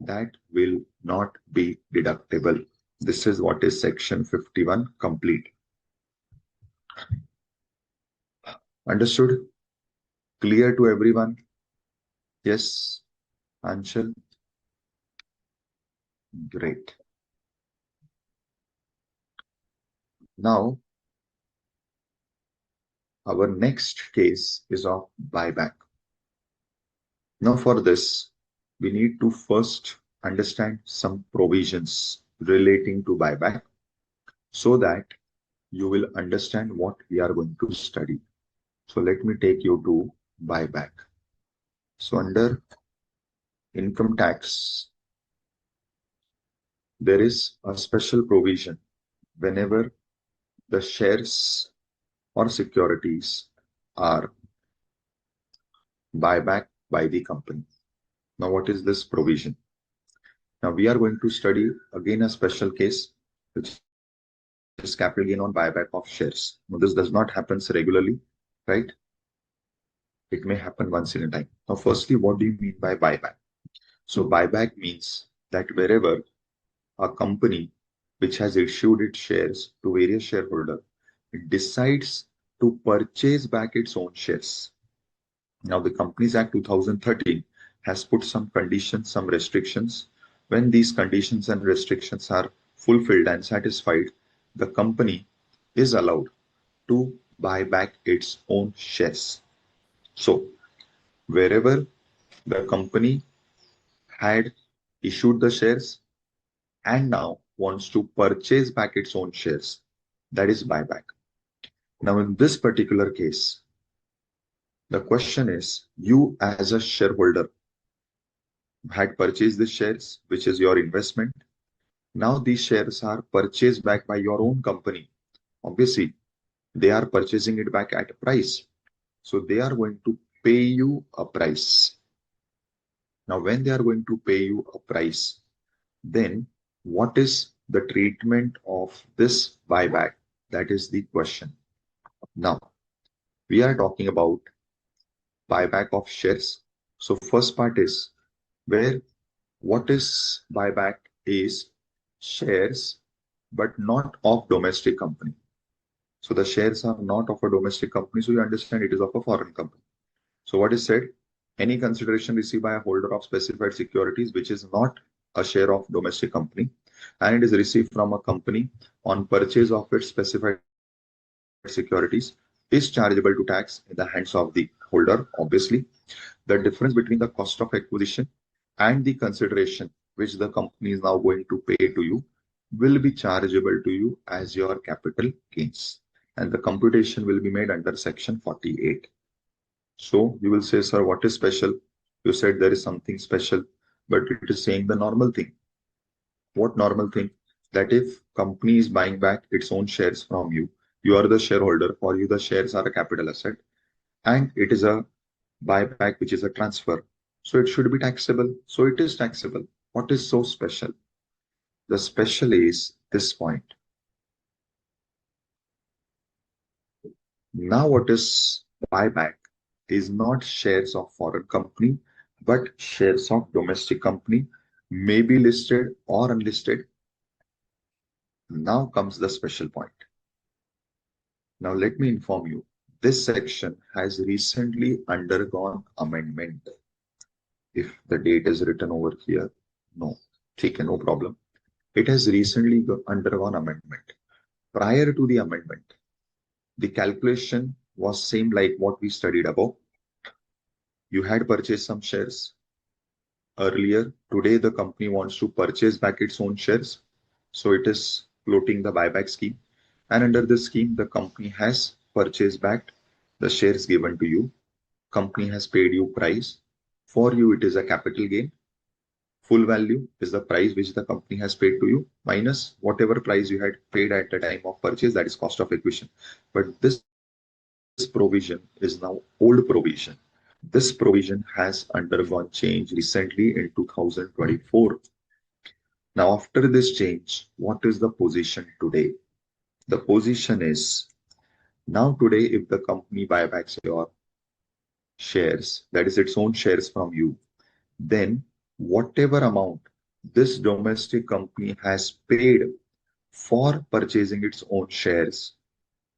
that will not be deductible. This is what is section 51 complete. Understood? Clear to everyone? Yes, Anshul? Great. Now, our next case is of buyback. Now, for this, we need to first understand some provisions relating to buyback so that you will understand what we are going to study. So let me take you to buyback. So under income tax, there is a special provision whenever the shares or securities are buyback by the company. Now, what is this provision? Now, we are going to study again a special case, which is capital gain on buyback of shares. Now, this does not happen regularly, right? It may happen once in a time. Now, firstly, what do you mean by buyback? So, buyback means that wherever a company which has issued its shares to various shareholders, it decides to purchase back its own shares. Now, the Companies Act 2013 has put some conditions, some restrictions. When these conditions and restrictions are fulfilled and satisfied, the company is allowed to buy back its own shares. So, wherever the company had issued the shares and now wants to purchase back its own shares, that is buyback. Now, in this particular case, the question is, you as a shareholder had purchased the shares, which is your investment. Now these shares are purchased back by your own company. Obviously, they are purchasing it back at a price. So they are going to pay you a price. Now, when they are going to pay you a price, then what is the treatment of this buyback? That is the question. Now, we are talking about buyback of shares. So first part is where what is buyback is shares, but not of domestic company. So the shares are not of a domestic company. So you understand it is of a foreign company. So what is said? Any consideration received by a holder of specified securities, which is not a share of domestic company, and it is received from a company on purchase of its specified securities, is chargeable to tax in the hands of the holder. Obviously, the difference between the cost of acquisition and the consideration which the company is now going to pay to you will be chargeable to you as your capital gains, and the computation will be made under section 48. So you will say, sir, what is special? You said there is something special, but it is saying the normal thing. What normal thing? That if company is buying back its own shares from you, you are the shareholder, for you the shares are a capital asset, and it is a buyback, which is a transfer. So it should be taxable. So it is taxable. What is so special? The special is this point. Now, what is buyback is not shares of foreign company, but shares of domestic company, may be listed or unlisted. Now comes the special point. Now, let me inform you, this section has recently undergone amendment. If the date is written over here, no, okay, no problem. It has recently undergone amendment. Prior to the amendment, the calculation was same like what we studied above. You had purchased some shares earlier. Today, the company wants to purchase back its own shares. So it is floating the buyback scheme. And under this scheme, the company has purchased back the shares given to you. Company has paid you price. For you, it is a capital gain. Full value is the price which the company has paid to you minus whatever price you had paid at the time of purchase, that is cost of acquisition. But this provision is now old provision. This provision has undergone change recently in 2024. Now, after this change, what is the position today? The position is now today, if the company buybacks your shares, that is its own shares from you, then whatever amount this domestic company has paid for purchasing its own shares,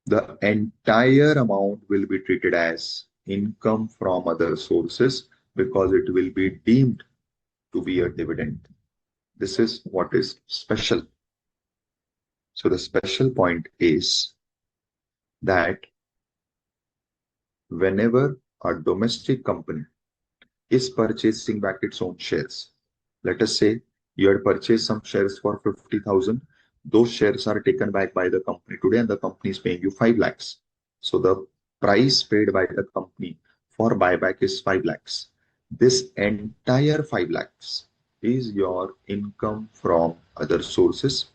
the entire amount will be treated as income from other sources because it will be deemed to be a dividend. This is what is special. So the special point is that whenever a domestic company is purchasing back its own shares, let us say you had purchased some shares for 50,000. Those shares are taken back by the company today and the company is paying you 5 lakhs. So the price paid by the company for buyback is 5 lakhs. This entire 5 lakhs is your income from other sources.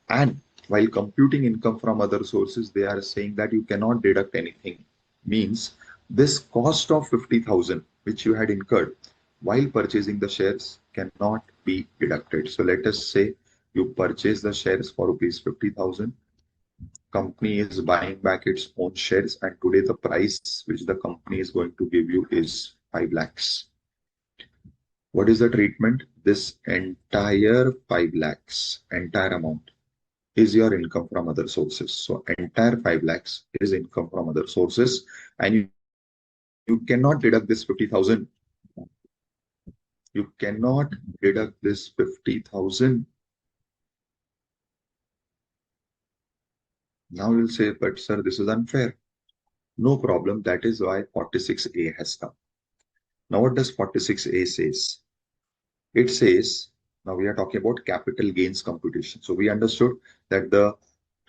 And while computing income from other sources, they are saying that you cannot deduct anything. Means this cost of 50,000 which you had incurred while purchasing the shares cannot be deducted. So let us say you purchase the shares for rupees 50,000. Company is buying back its own shares, and today the price which the company is going to give you is 5 lakhs. What is the treatment? This entire 5 lakhs, entire amount is your income from other sources. So entire 5 lakhs is income from other sources, and you cannot deduct this 50,000. You cannot deduct this 50,000. Now you'll say, but sir, this is unfair. No problem. That is why 46A has come. Now what does 46A says? It says, now we are talking about capital gains computation. So we understood that the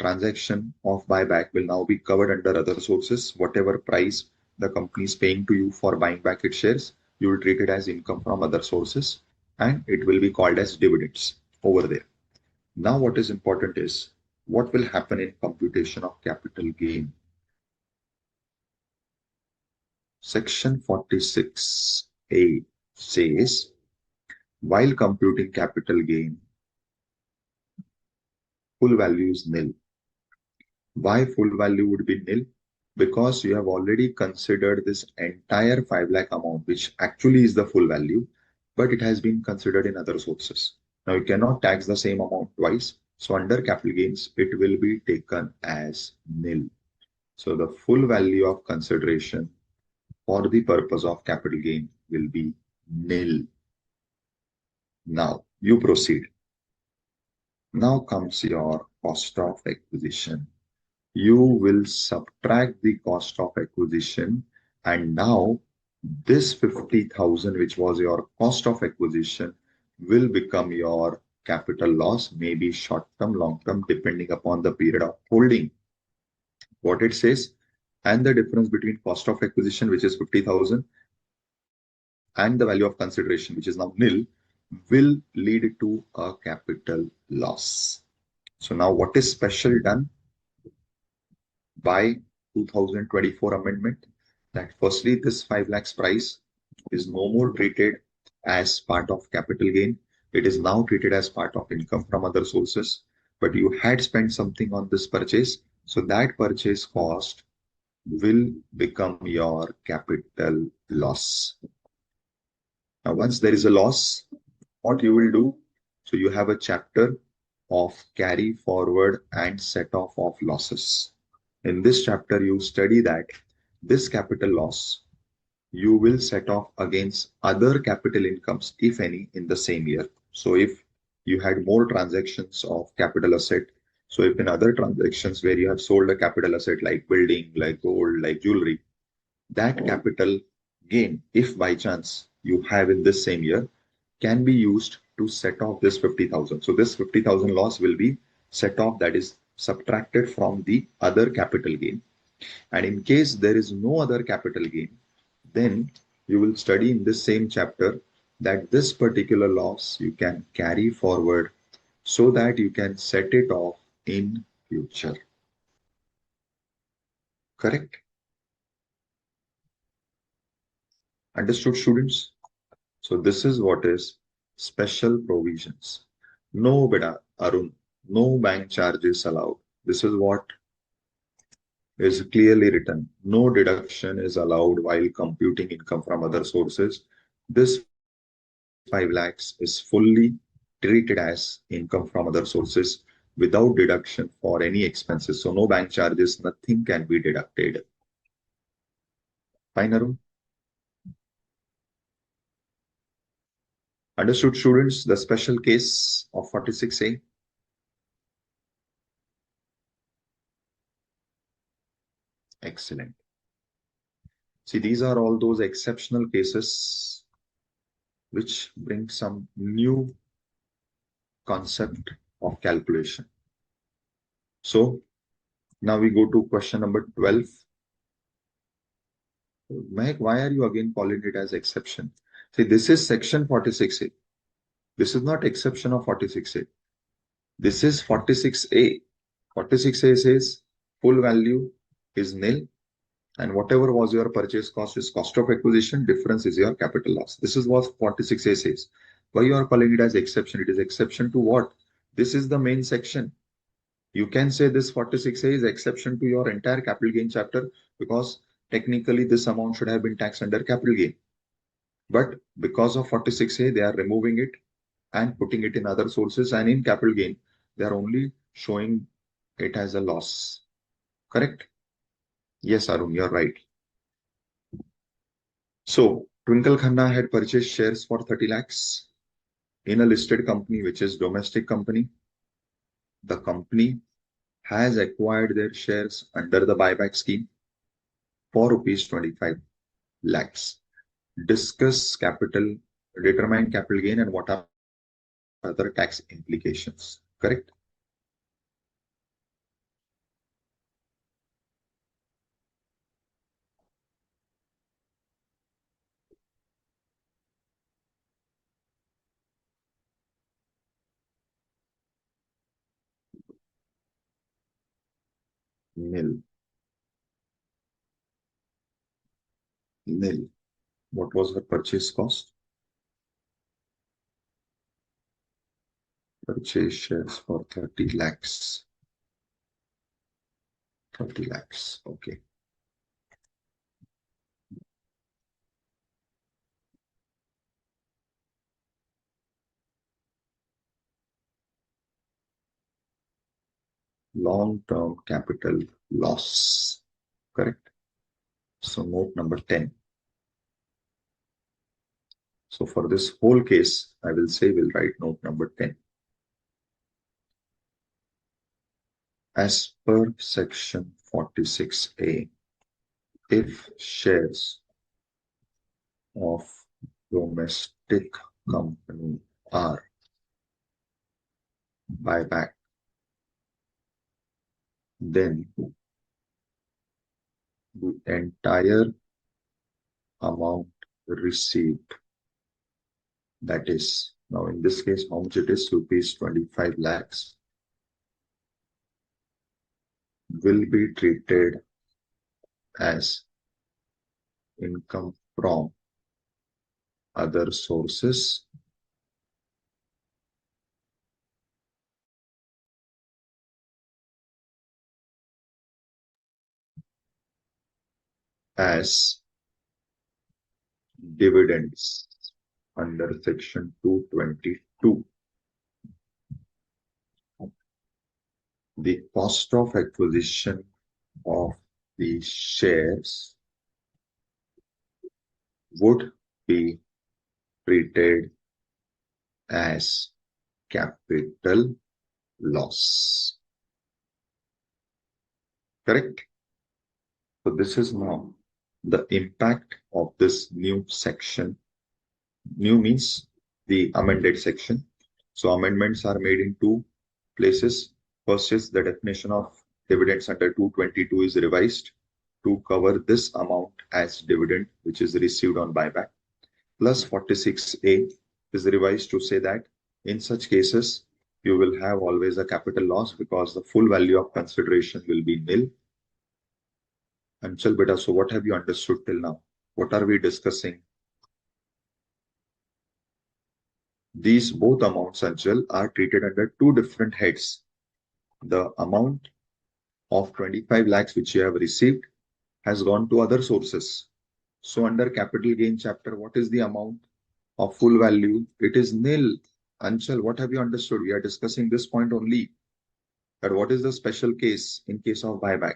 transaction of buyback will now be covered under other sources. Whatever price the company is paying to you for buying back its shares, you will treat it as income from other sources and it will be called as dividends over there. Now what is important is what will happen in computation of capital gain. Section 46A says, while computing capital gain, full value is nil. Why full value would be nil? Because you have already considered this entire 5 lakh amount, which actually is the full value, but it has been considered in other sources. Now you cannot tax the same amount twice. So under capital gains, it will be taken as nil. So the full value of consideration for the purpose of capital gain will be nil. Now you proceed. Now comes your cost of acquisition. You will subtract the cost of acquisition, and now this 50,000 which was your cost of acquisition will become your capital loss, maybe short term, long term, depending upon the period of holding. What it says, and the difference between cost of acquisition, which is 50,000, and the value of consideration, which is now nil, will lead to a capital loss. So now what is special done by 2024 amendment? That firstly, this 5 lakhs price is no more treated as part of capital gain. It is now treated as part of income from other sources. But you had spent something on this purchase, so that purchase cost will become your capital loss. Now, once there is a loss, what you will do? So you have a chapter of carry forward and set off of losses. In this chapter, you study that this capital loss you will set off against other capital incomes, if any, in the same year. So if you had more transactions of capital asset, so if in other transactions where you have sold a capital asset like building, like gold, like jewelry, that capital gain, if by chance you have in this same year, can be used to set off this 50,000. So this 50,000 loss will be set off, that is subtracted from the other capital gain. And in case there is no other capital gain, then you will study in this same chapter that this particular loss you can carry forward so that you can set it off in future. Correct? Understood, students? So this is what is special provisions. No beta, Arun, no bank charges allowed. This is what is clearly written. No deduction is allowed while computing income from other sources. This 5 lakhs is fully treated as income from other sources without deduction for any expenses. So no bank charges, nothing can be deducted. Fine, Arun? Understood, students, the special case of 46A? Excellent. See, these are all those exceptional cases which bring some new concept of calculation. So now we go to question number 12. Mike, why are you again calling it as exception? See, this is section 46A. This is not exception of 46A. This is 46A. 46A says full value is nil, and whatever was your purchase cost is cost of acquisition, difference is your capital loss. This is what 46A says. Why you are calling it as exception? It is exception to what? This is the main section. You can say this 46A is exception to your entire capital gain chapter because technically this amount should have been taxed under capital gain. But because of 46A, they are removing it and putting it in other sources, and in capital gain, they are only showing it as a loss. Correct? Yes, Arun, you're right. So Twinkle Khanna had purchased shares for 30 lakhs in a listed company, which is domestic company. The company has acquired their shares under the buyback scheme for rupees 25 lakhs. Discuss capital, determine capital gain, and what are other tax implications. Correct? Nil. Nil. What was her purchase cost? Purchase shares for 30 lakhs. 30 lakhs. Okay. Long-term capital loss. Correct? So note number 10. So for this whole case, I will say we'll write note number 10. As per section 46A, if shares of domestic company are buyback, then the entire amount received, that is, now in this case, how much it is, rupees 25 lakhs, will be treated as income from other sources as dividends under section 222. The cost of acquisition of the shares would be treated as capital loss. Correct? So this is now the impact of this new section. New means the amended section. So amendments are made in two places. First is the definition of dividends under 222 is revised to cover this amount as dividend which is received on buyback. Plus 46A is revised to say that in such cases you will have always a capital loss because the full value of consideration will be nil. Anchal beta, so what have you understood till now? What are we discussing? These both amounts, Anchal, are treated under two different heads. The amount of 25 lakhs which you have received has gone to other sources. So under capital gain chapter, what is the amount of full value? It is nil. Anchal, what have you understood? We are discussing this point only. That what is the special case in case of buyback?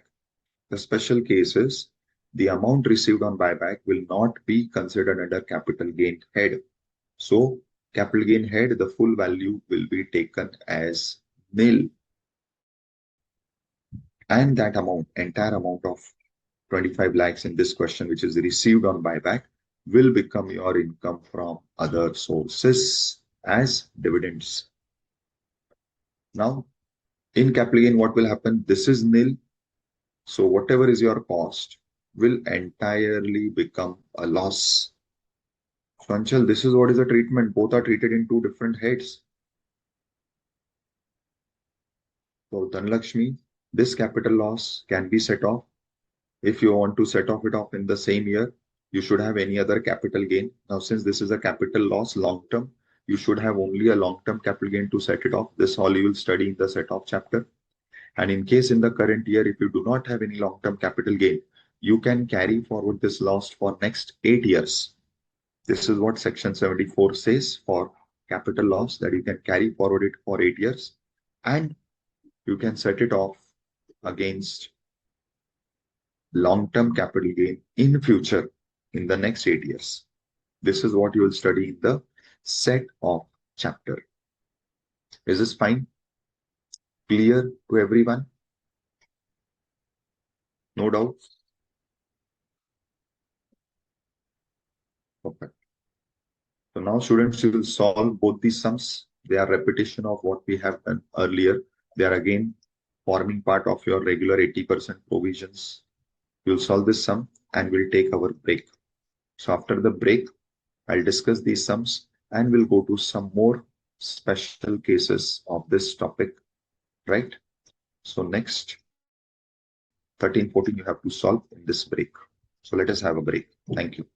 The special case is the amount received on buyback will not be considered under capital gain head. So capital gain head, the full value will be taken as nil. And that amount, entire amount of 25 lakhs in this question, which is received on buyback, will become your income from other sources as dividends. Now, in capital gain, what will happen? This is nil. So whatever is your cost will entirely become a loss. So Anchal, this is what is the treatment. Both are treated in two different heads. For Dhanlakshmi, this capital loss can be set off. If you want to set off it off in the same year, you should have any other capital gain. Now, since this is a capital loss long term, you should have only a long term capital gain to set it off. This all you will study in the set off chapter. And in case in the current year, if you do not have any long term capital gain, you can carry forward this loss for next 8 years. This is what section 74 says for capital loss, that you can carry forward it for 8 years and you can set it off against long-term capital gain in future in the next 8 years. This is what you will study in the set off chapter. Is this fine? Clear to everyone? No doubt? Perfect. So now students, you will solve both these sums. They are repetition of what we have done earlier. They are again forming part of your regular 80% provisions. You'll solve this sum and we'll take our break. So after the break, I'll discuss these sums and we'll go to some more special cases of this topic, right? So next 13, 14 you have to solve in this break. So let us have a break. Thank you.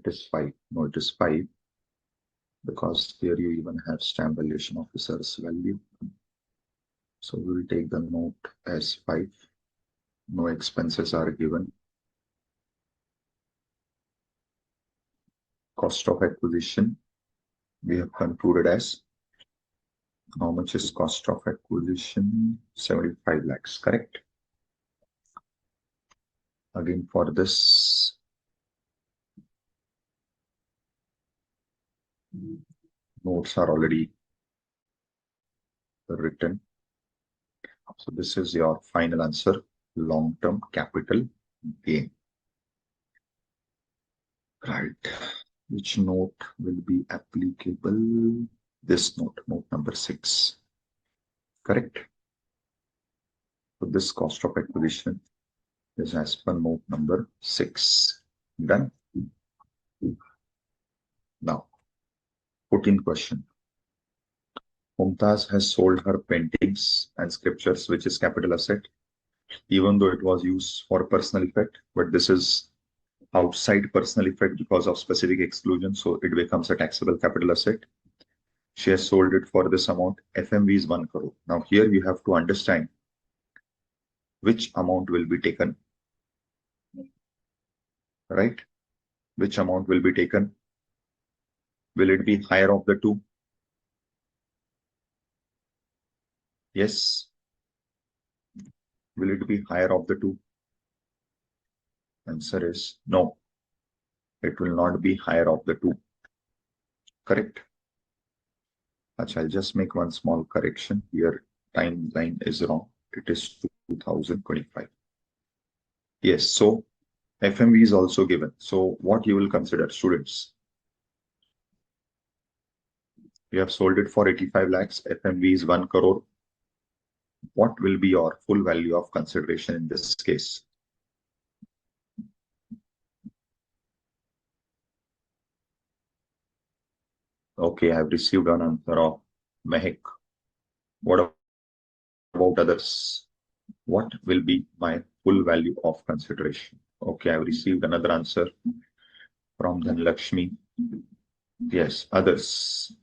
it is 5. No, it is 5 because here you even have stamp valuation officer's value. So we will take the note as 5. No expenses are given. Cost of acquisition, we have concluded as, how much is cost of acquisition? 75 lakhs, correct? Again, for this, notes are already written. So this is your final answer, long-term capital gain. Right. Which note will be applicable? This note, note number 6. Correct. So this cost of acquisition is as per note number 6. Done. Now, 14th question. Mumtaz has sold her paintings and sculptures, which is capital asset, even though it was used for personal effect, but this is outside personal effect because of specific exclusion, so it becomes a taxable capital asset. She has sold it for this amount. FMV is 1 crore. Now here you have to understand which amount will be taken, right? Which amount will be taken? Will it be higher of the two? Yes. Will it be higher of the two? Answer is no. It will not be higher of the two. Correct? I'll just make one small correction here. Timeline is wrong. It is 2025. Yes, so FMV is also given. So what you will consider, students? You have sold it for 85 lakhs. FMV is 1 crore. What will be your full value of consideration in this case? Okay, I have received an answer of Mehak. What about others? What will be my full value of consideration? Okay, I have received another answer from Dhanlakshmi. Yes, others.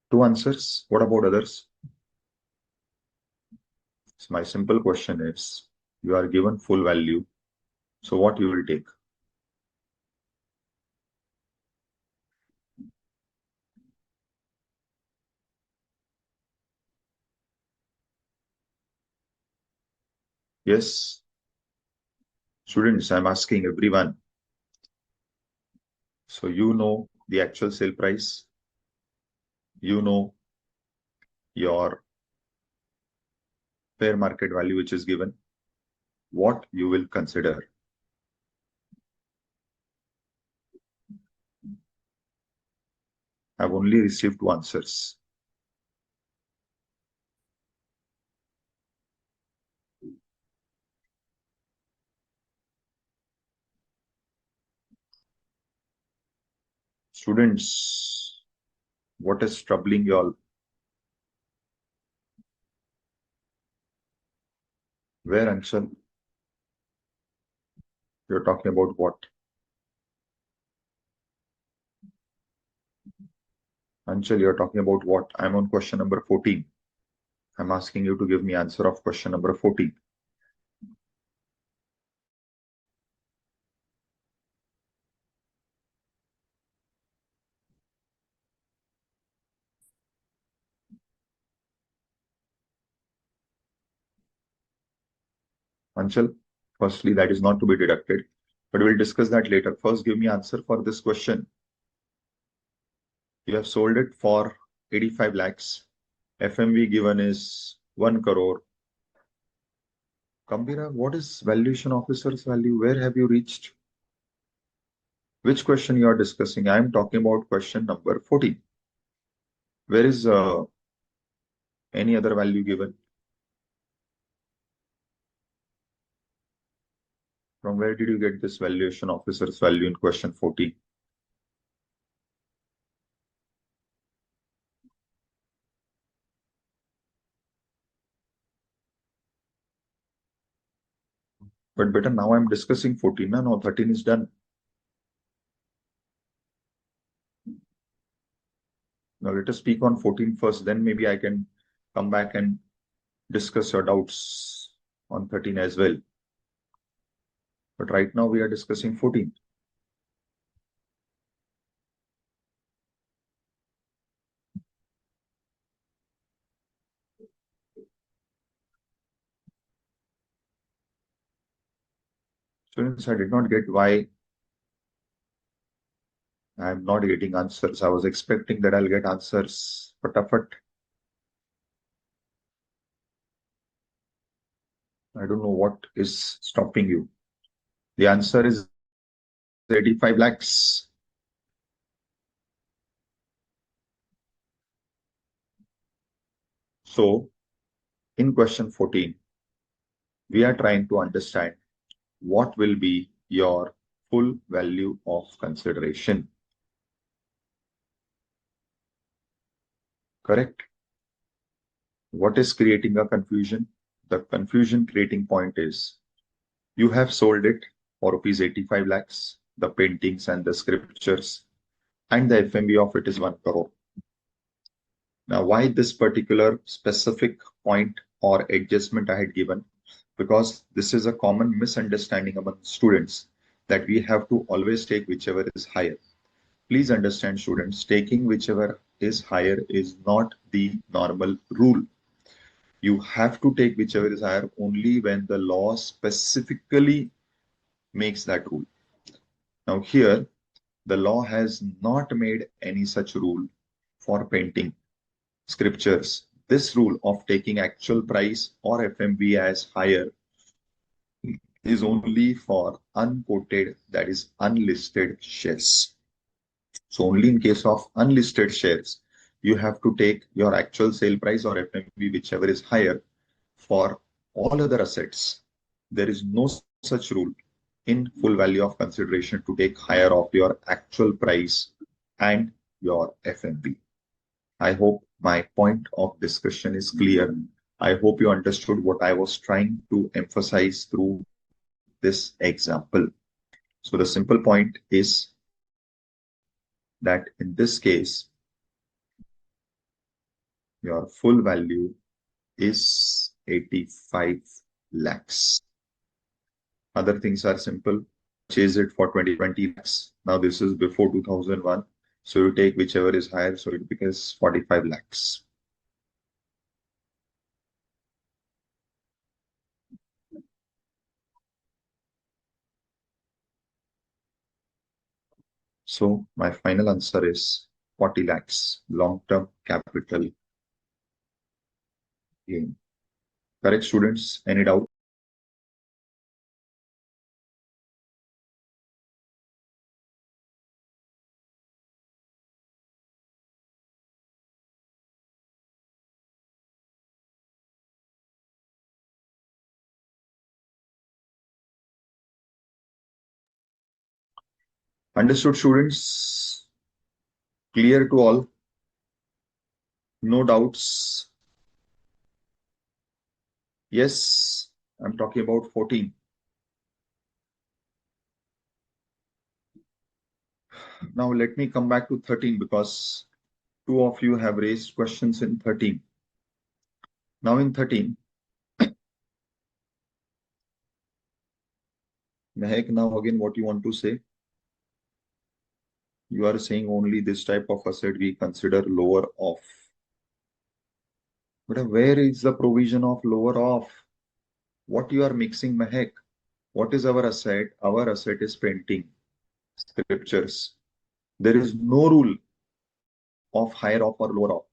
Two answers. What about others? So my simple question is, you are given full value. So what you will take? Yes. Students, I'm asking everyone. So you know the actual sale price. You know your fair market value, which is given. What you will consider? I've only received two answers. Students, what is troubling you all? Where, Anshul? You're talking about what? Anshul, you're talking about what? I'm on question number 14. I'm asking you to give me answer of question number 14. Anshul, firstly, that is not to be deducted, but we'll discuss that later. First, give me answer for this question. You have sold it for 85 lakhs. FMV given is 1 crore. Kambira, what is valuation officer's value? Where have you reached? Which question you are discussing? I am talking about question number 14. Where is any other value given? From where did you get this valuation officer's value in question 14? But better now I'm discussing 14. Now 13 is done. Now let us speak on 14 first, then maybe I can come back and discuss your doubts on 13 as well. But right now we are discussing 14. Students, I did not get why I am not getting answers. I was expecting that I'll get answers fatafat. I don't know what is stopping you. The answer is 85 lakhs. So in question 14, we are trying to understand what will be your full value of consideration. Correct? What is creating a confusion? The confusion creating point is you have sold it for rupees 85 lakhs, the paintings and the scriptures, and the FMV of it is 1 crore. Now, why this particular specific point or adjustment I had given? Because this is a common misunderstanding among students that we have to always take whichever is higher. Please understand, students, taking whichever is higher is not the normal rule. You have to take whichever is higher only when the law specifically makes that rule. Now, here, the law has not made any such rule for painting scriptures. This rule of taking actual price or FMV as higher is only for unquoted, that is unlisted shares. So only in case of unlisted shares, you have to take your actual sale price or FMV, whichever is higher. For all other assets, there is no such rule in full value of consideration to take higher of your actual price and your FMV. I hope my point of discussion is clear. I hope you understood what I was trying to emphasize through this example. So the simple point is that in this case, your full value is 85 lakhs. Other things are simple. Chase it for 20 lakhs. Now this is before 2001. So you take whichever is higher. So it becomes 45 lakhs. So my final answer is 40 lakhs long-term capital gain. Correct, students? Any doubt? Understood, students? Clear to all? No doubts? Yes, I'm talking about 14. Now let me come back to 13 because two of you have raised questions in 13. Now in 13, Mehak, now again what you want to say? You are saying only this type of asset we consider lower off. But where is the provision of lower off? What you are mixing, Mehak? What is our asset? Our asset is painting, scriptures. There is no rule of higher off or lower off.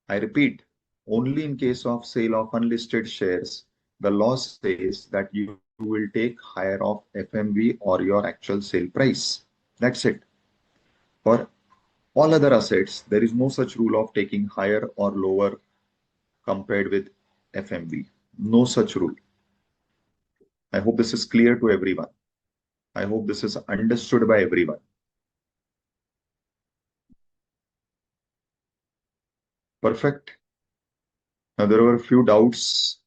I repeat, only in case of sale of unlisted shares, the law says that you will take higher of FMV or your actual sale price. That's it. For all other assets, there is no such rule of taking higher or lower compared with FMV. No such rule. I hope this is clear to everyone. I hope this is understood by everyone. Perfect. Now, there were a few doubts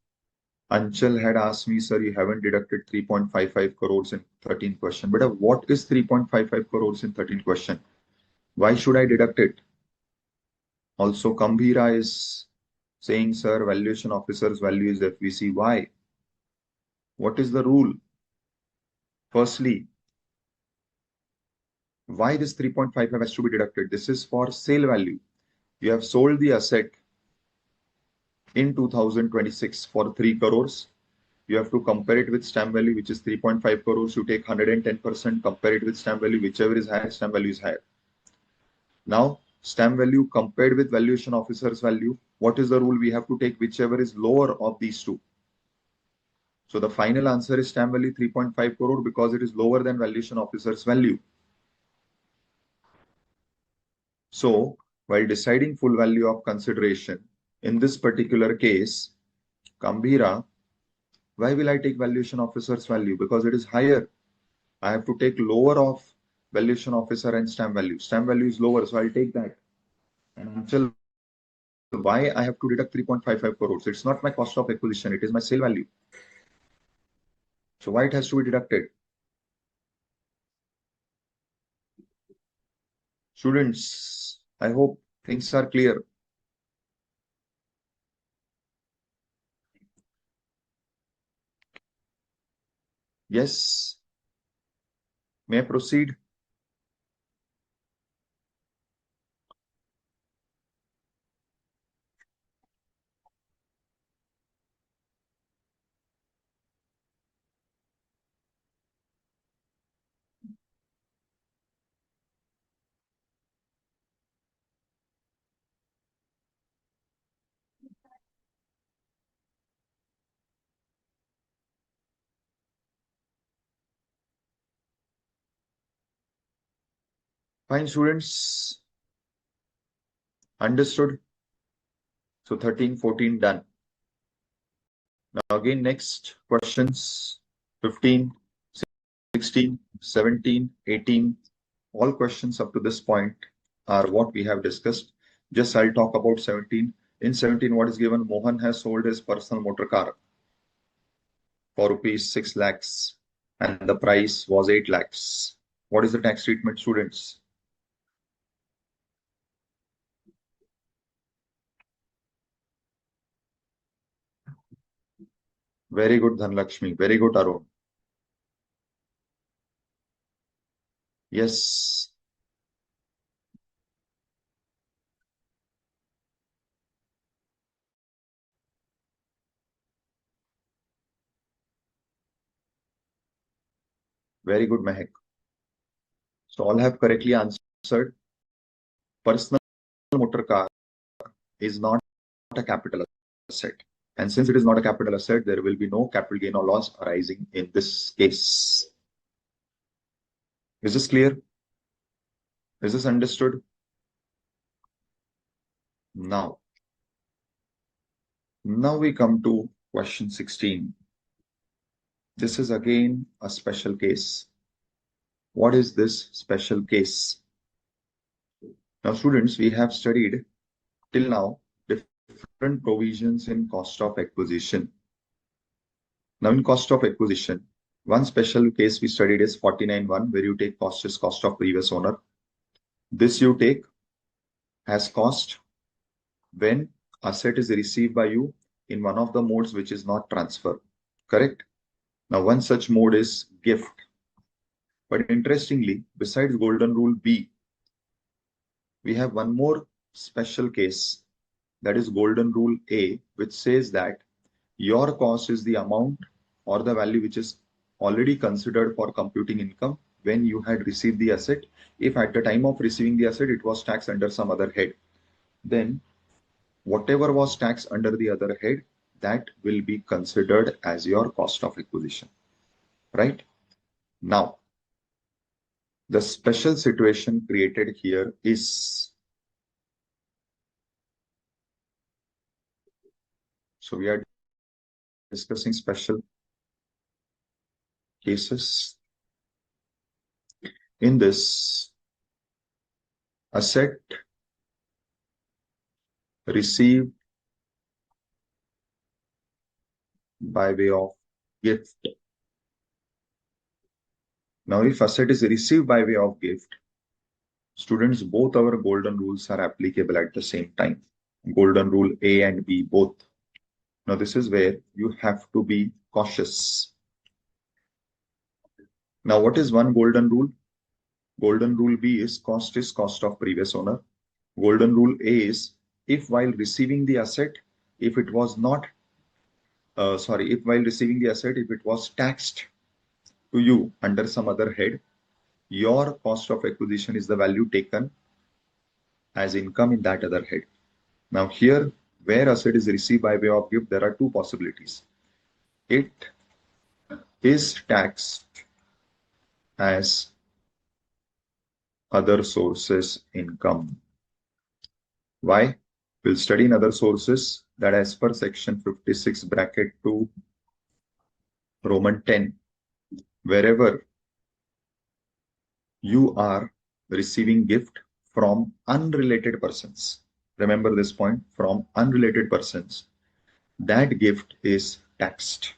Anchal had asked me, sir, you haven't deducted 3.55 crores in 13th question. But what is 3.55 crores in 13th question? Why should I deduct it? Also, Kambhira is saying, sir, valuation officer's value is FVC. Why? What is the rule? Firstly, why this 3.55 has to be deducted? This is for sale value. You have sold the asset in 2026 for 3 crores. You have to compare it with stamp value, which is 3.5 crores. You take 110%, compare it with stamp value, whichever is higher, stamp value is higher. Now, stamp value compared with valuation officer's value, what is the rule? We have to take whichever is lower of these two. So the final answer is stamp value 3.5 crore because it is lower than valuation officer's value. So while deciding full value of consideration, in this particular case, Kambhira, why will I take valuation officer's value? Because it is higher. I have to take lower of valuation officer and stamp value. Stamp value is lower, so I'll take that. And until why I have to deduct 3.55 crores? It's not my cost of acquisition, it is my sale value. So why it has to be deducted? Students, I hope things are clear. Yes. May I proceed? Fine, students. Understood. So 13, 14 done. Now again, next questions 15, 16, 17, 18. All questions up to this point are what we have discussed. Just I'll talk about 17. In 17, what is given? Mohan has sold his personal motor car for rupees 6 lakhs and the price was 8 lakhs. What is the tax treatment, students? Very good, Dhanlakshmi. Very good, Arun. Yes, very good, Mehak. So all have correctly answered. Personal motor car is not a capital asset. And since it is not a capital asset, there will be no capital gain or loss arising in this case. Is this clear? Is this understood? Now, now we come to question 16. This is again a special case. What is this special case? Now, students, we have studied till now different provisions in cost of acquisition. Now, in cost of acquisition, one special case we studied is 49.1, where you take cost as cost of previous owner. This you take as cost when asset is received by you in one of the modes which is not transfer. Correct? Now, one such mode is gift. But interestingly, besides golden rule B, we have one more special case, that is golden rule A, which says that your cost is the amount or the value which is already considered for computing income when you had received the asset. If at the time of receiving the asset, it was taxed under some other head, then whatever was taxed under the other head, that will be considered as your cost of acquisition, right? Now, the special situation created here is, so we are discussing special cases. In this, asset received by way of gift. Now, if asset is received by way of gift, students, both our golden rules are applicable at the same time. Golden rule A and B both. Now, this is where you have to be cautious. Now, what is one golden rule? Golden rule B is cost of previous owner. Golden rule A is if while receiving the asset, if it was not, if while receiving the asset, if it was taxed to you under some other head, your cost of acquisition is the value taken as income in that other head. Now here, where asset is received by way of gift, there are two possibilities. It is taxed as other sources income. Why? We'll study in other sources that as per section 56 bracket 2 Roman 10, wherever you are receiving gift from unrelated persons. Remember this point, from unrelated persons, that gift is taxed.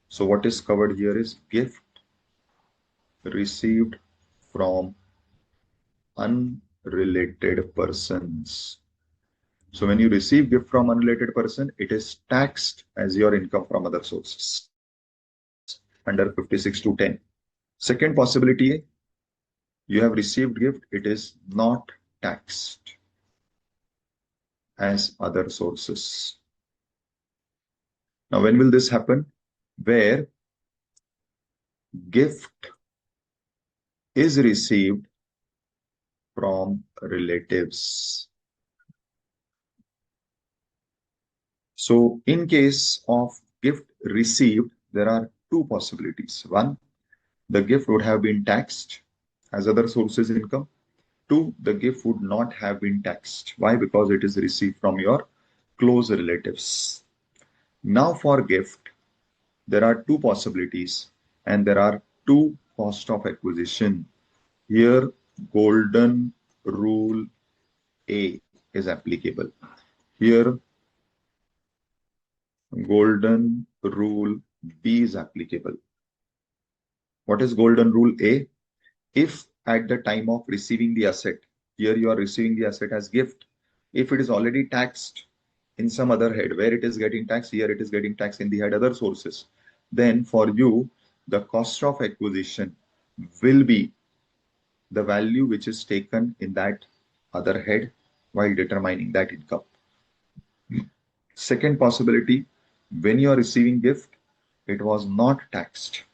So what is covered here is gift received from unrelated persons. So when you receive gift from unrelated person, it is taxed as your income from other sources under 56 to 10. Second possibility, you have received gift, it is not taxed as other sources. Now, when will this happen? Where gift is received from relatives. So, in case of gift received, there are two possibilities. One, the gift would have been taxed as other sources income. Two, the gift would not have been taxed. Why? Because it is received from your close relatives. Now, for gift, there are two possibilities and there are two cost of acquisition. Here, golden rule A is applicable. Here, golden rule B is applicable. What is golden rule A? If at the time of receiving the asset, here you are receiving the asset as gift, if it is already taxed in some other head, where it is getting taxed, here it is getting taxed in the head other sources, then for you, the cost of acquisition will be the value which is taken in that other head while determining that income. Second possibility, when you are receiving gift, it was not taxed.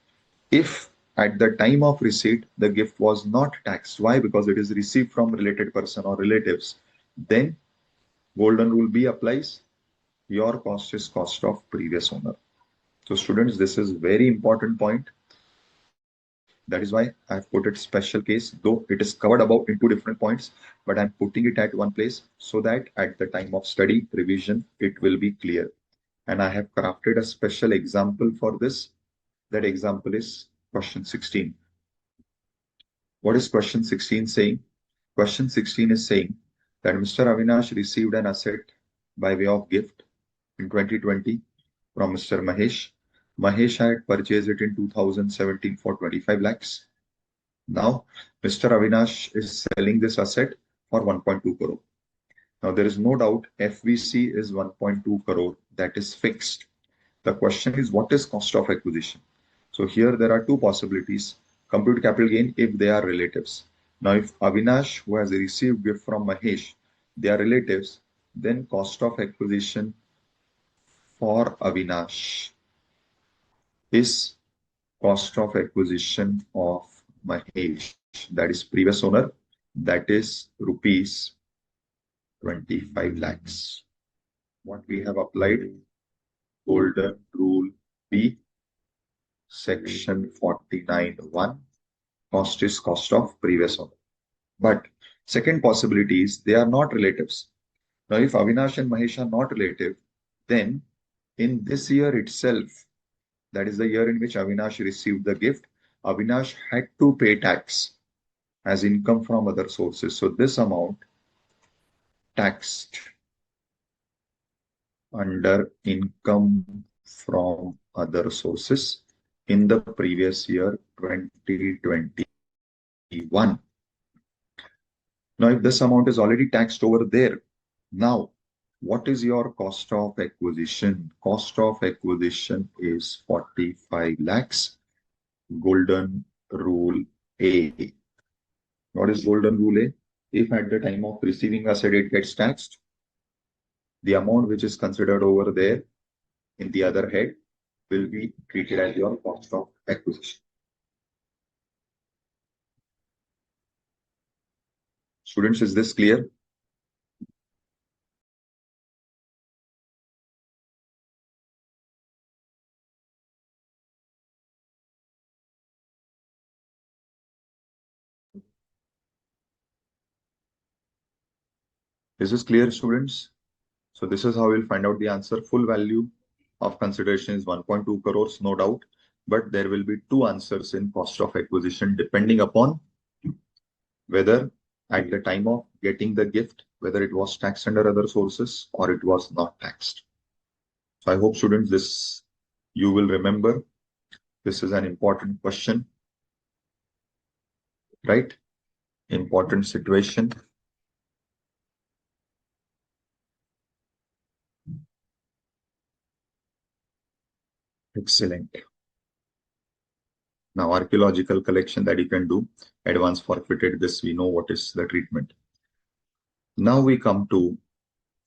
If at the time of receipt, the gift was not taxed, why? Because it is received from related person or relatives, then golden rule B applies. Your cost is cost of previous owner. So students, this is very important point. That is why I've put it special case, though it is covered about in two different points, but I'm putting it at one place so that at the time of study revision, it will be clear. And I have crafted a special example for this. That example is question 16. What is question 16 saying? Question 16 is saying that Mr. Avinash received an asset by way of gift in 2020 from Mr. Mahesh. Mahesh had purchased it in 2017 for 25 lakhs. Now, Mr. Avinash is selling this asset for 1.2 crore. Now, there is no doubt FVC is 1.2 crore. That is fixed. The question is, what is cost of acquisition? So here there are two possibilities. Compute capital gain if they are relatives. Now, if Avinash, who has received gift from Mahesh, they are relatives, then cost of acquisition for Avinash is cost of acquisition of Mahesh, that is previous owner, that is rupees 25 lakhs. What we have applied, golden rule B, section 49(1), cost is cost of previous owner. But second possibility is they are not relatives. Now, if Avinash and Mahesh are not relative, then in this year itself, that is the year in which Avinash received the gift, Avinash had to pay tax as income from other sources. So this amount taxed under income from other sources in the previous year 2021. Now, if this amount is already taxed over there, now what is your cost of acquisition? Cost of acquisition is 45 lakhs. Golden rule A. What is golden rule A? If at the time of receiving asset it gets taxed, the amount which is considered over there in the other head will be treated as your cost of acquisition. Students, is this clear? Is this clear, students? So this is how we'll find out the answer. Full value of consideration is 1.2 crores, no doubt, but there will be two answers in cost of acquisition depending upon whether at the time of getting the gift, whether it was taxed under other sources or it was not taxed. So I hope, students, this you will remember. This is an important question, right? Important situation. Excellent. Now, archaeological collection that you can do, advance forfeited, this we know what is the treatment. Now we come to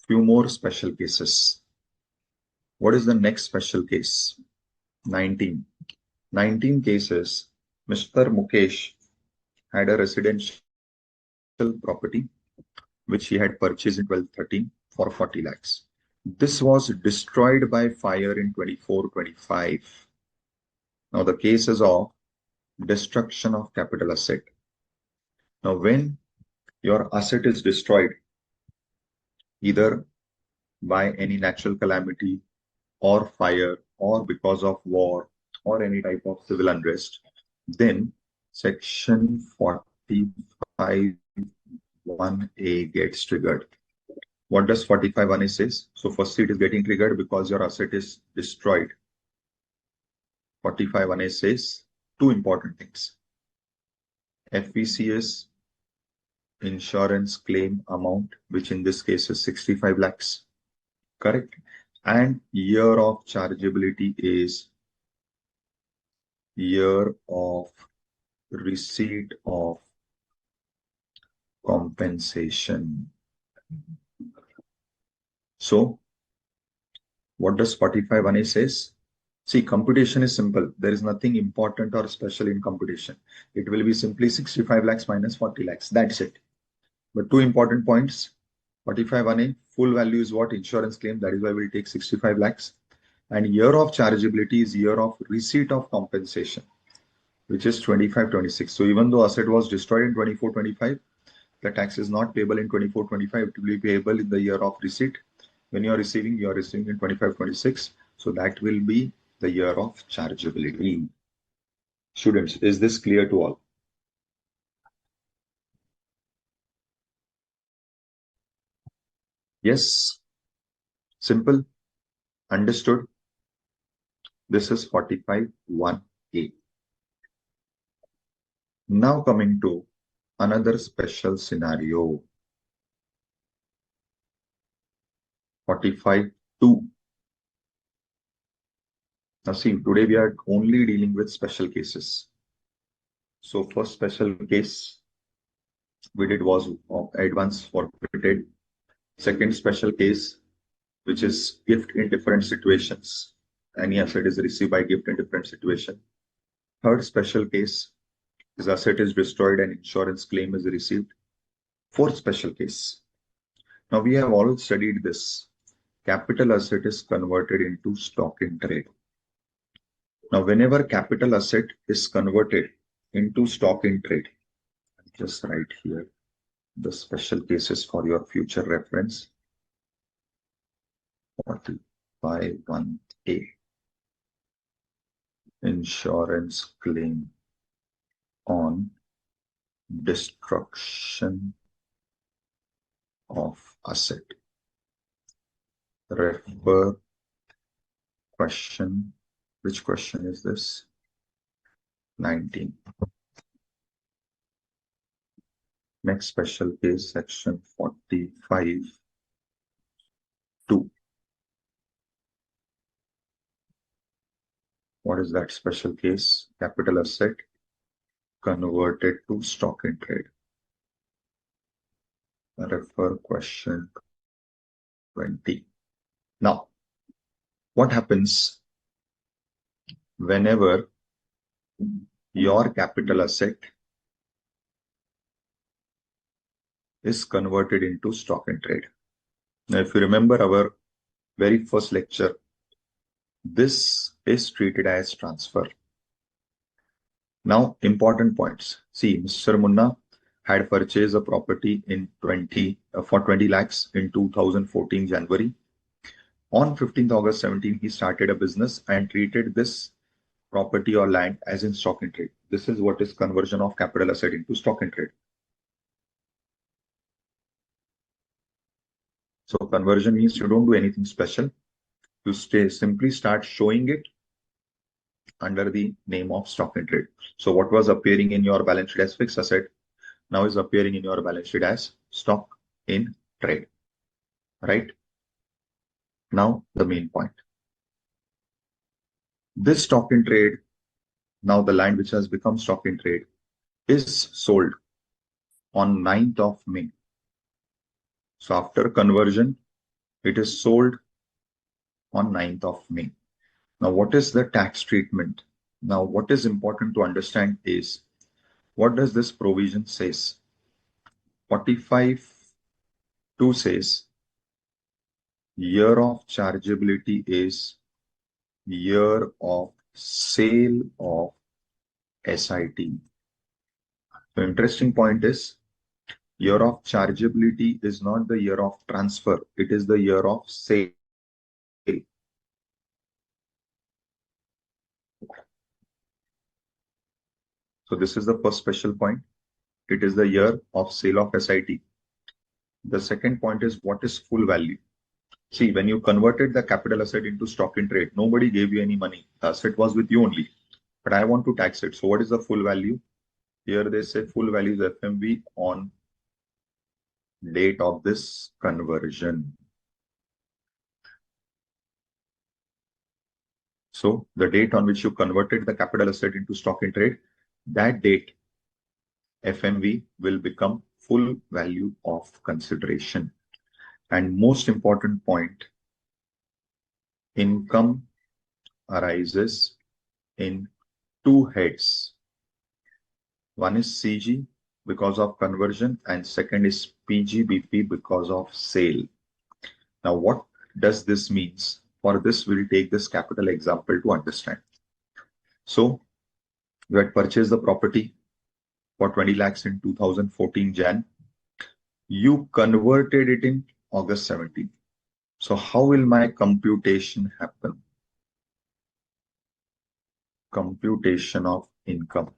few more special cases. What is the next special case? 19. 19 cases, Mr. Mukesh had a residential property which he had purchased in 1213 for 40 lakhs. This was destroyed by fire in 24-25. Now the case is of destruction of capital asset. Now when your asset is destroyed, either by any natural calamity or fire or because of war or any type of civil unrest, then section 45(1)(a) gets triggered. What does 45(1)(a) says? So firstly, it is getting triggered because your asset is destroyed. 45(1)(a) says two important things. FECS insurance claim amount, which in this case is 65 lakhs, correct? And year of chargeability is year of receipt of compensation. So what does 45(1)(a) says? See, computation is simple. There is nothing important or special in computation. It will be simply 65 lakhs minus 40 lakhs. That's it. But two important points. 45(1)(a) full value is what? Insurance claim. That is why we'll take 65 lakhs. And year of chargeability is year of receipt of compensation, which is 25-26. So even though asset was destroyed in 24-25, the tax is not payable in 24-25. It will be payable in the year of receipt. When you are receiving in 25-26. So that will be the year of chargeability. Students, is this clear to all? Yes. Simple. Understood. This is 45(1)(a). Now coming to another special scenario. 45(2). Now see, today we are only dealing with special cases. So first special case we did was of advance forfeited. Second special case, which is gift in different situations. Any asset is received by gift in different situation. Third special case is asset is destroyed and insurance claim is received. Fourth special case. Now we have all studied this. Capital asset is converted into stock in trade. Now whenever capital asset is converted into stock in trade, just write here the special cases for your future reference. 45(1)(a). Insurance claim on destruction of asset. Refer question. Which question is this? 19. Next special case, section 45(2). What is that special case? Capital asset converted to stock in trade. Refer question 20. Now, what happens whenever your capital asset is converted into stock in trade? Now, if you remember our very first lecture, this is treated as transfer. Now, important points. See, Mr. Munna had purchased a property in for 20 lakhs in 2014 January. On 15th August 17, he started a business and treated this property or land as in stock in trade. This is what is conversion of capital asset into stock in trade. So conversion means you don't do anything special. You simply start showing it under the name of stock in trade. So what was appearing in your balance sheet as fixed asset now is appearing in your balance sheet as stock in trade, right? Now the main point. This stock in trade, now the land which has become stock in trade, is sold on 9th of May. So after conversion, it is sold on 9th of May. Now, what is the tax treatment? Now, what is important to understand is, what does this provision says? 45(2) says, year of chargeability is year of sale of SIT. The interesting point is, year of chargeability is not the year of transfer, it is the year of sale. So this is the first special point. It is the year of sale of SIT. The second point is, what is full value? See, when you converted the capital asset into stock in trade, nobody gave you any money. The asset was with you only. But I want to tax it. So what is the full value? Here they say full value is FMV on date of this conversion. So the date on which you converted the capital asset into stock in trade, that date FMV will become full value of consideration. And most important point, income arises in two heads. One is CG because of conversion and second is PGBP because of sale. Now, what does this means? For this, we'll take this capital example to understand. So, you had purchased the property for 20 lakhs in 2014 Jan. You converted it in August 17. So, how will my computation happen? Computation of income.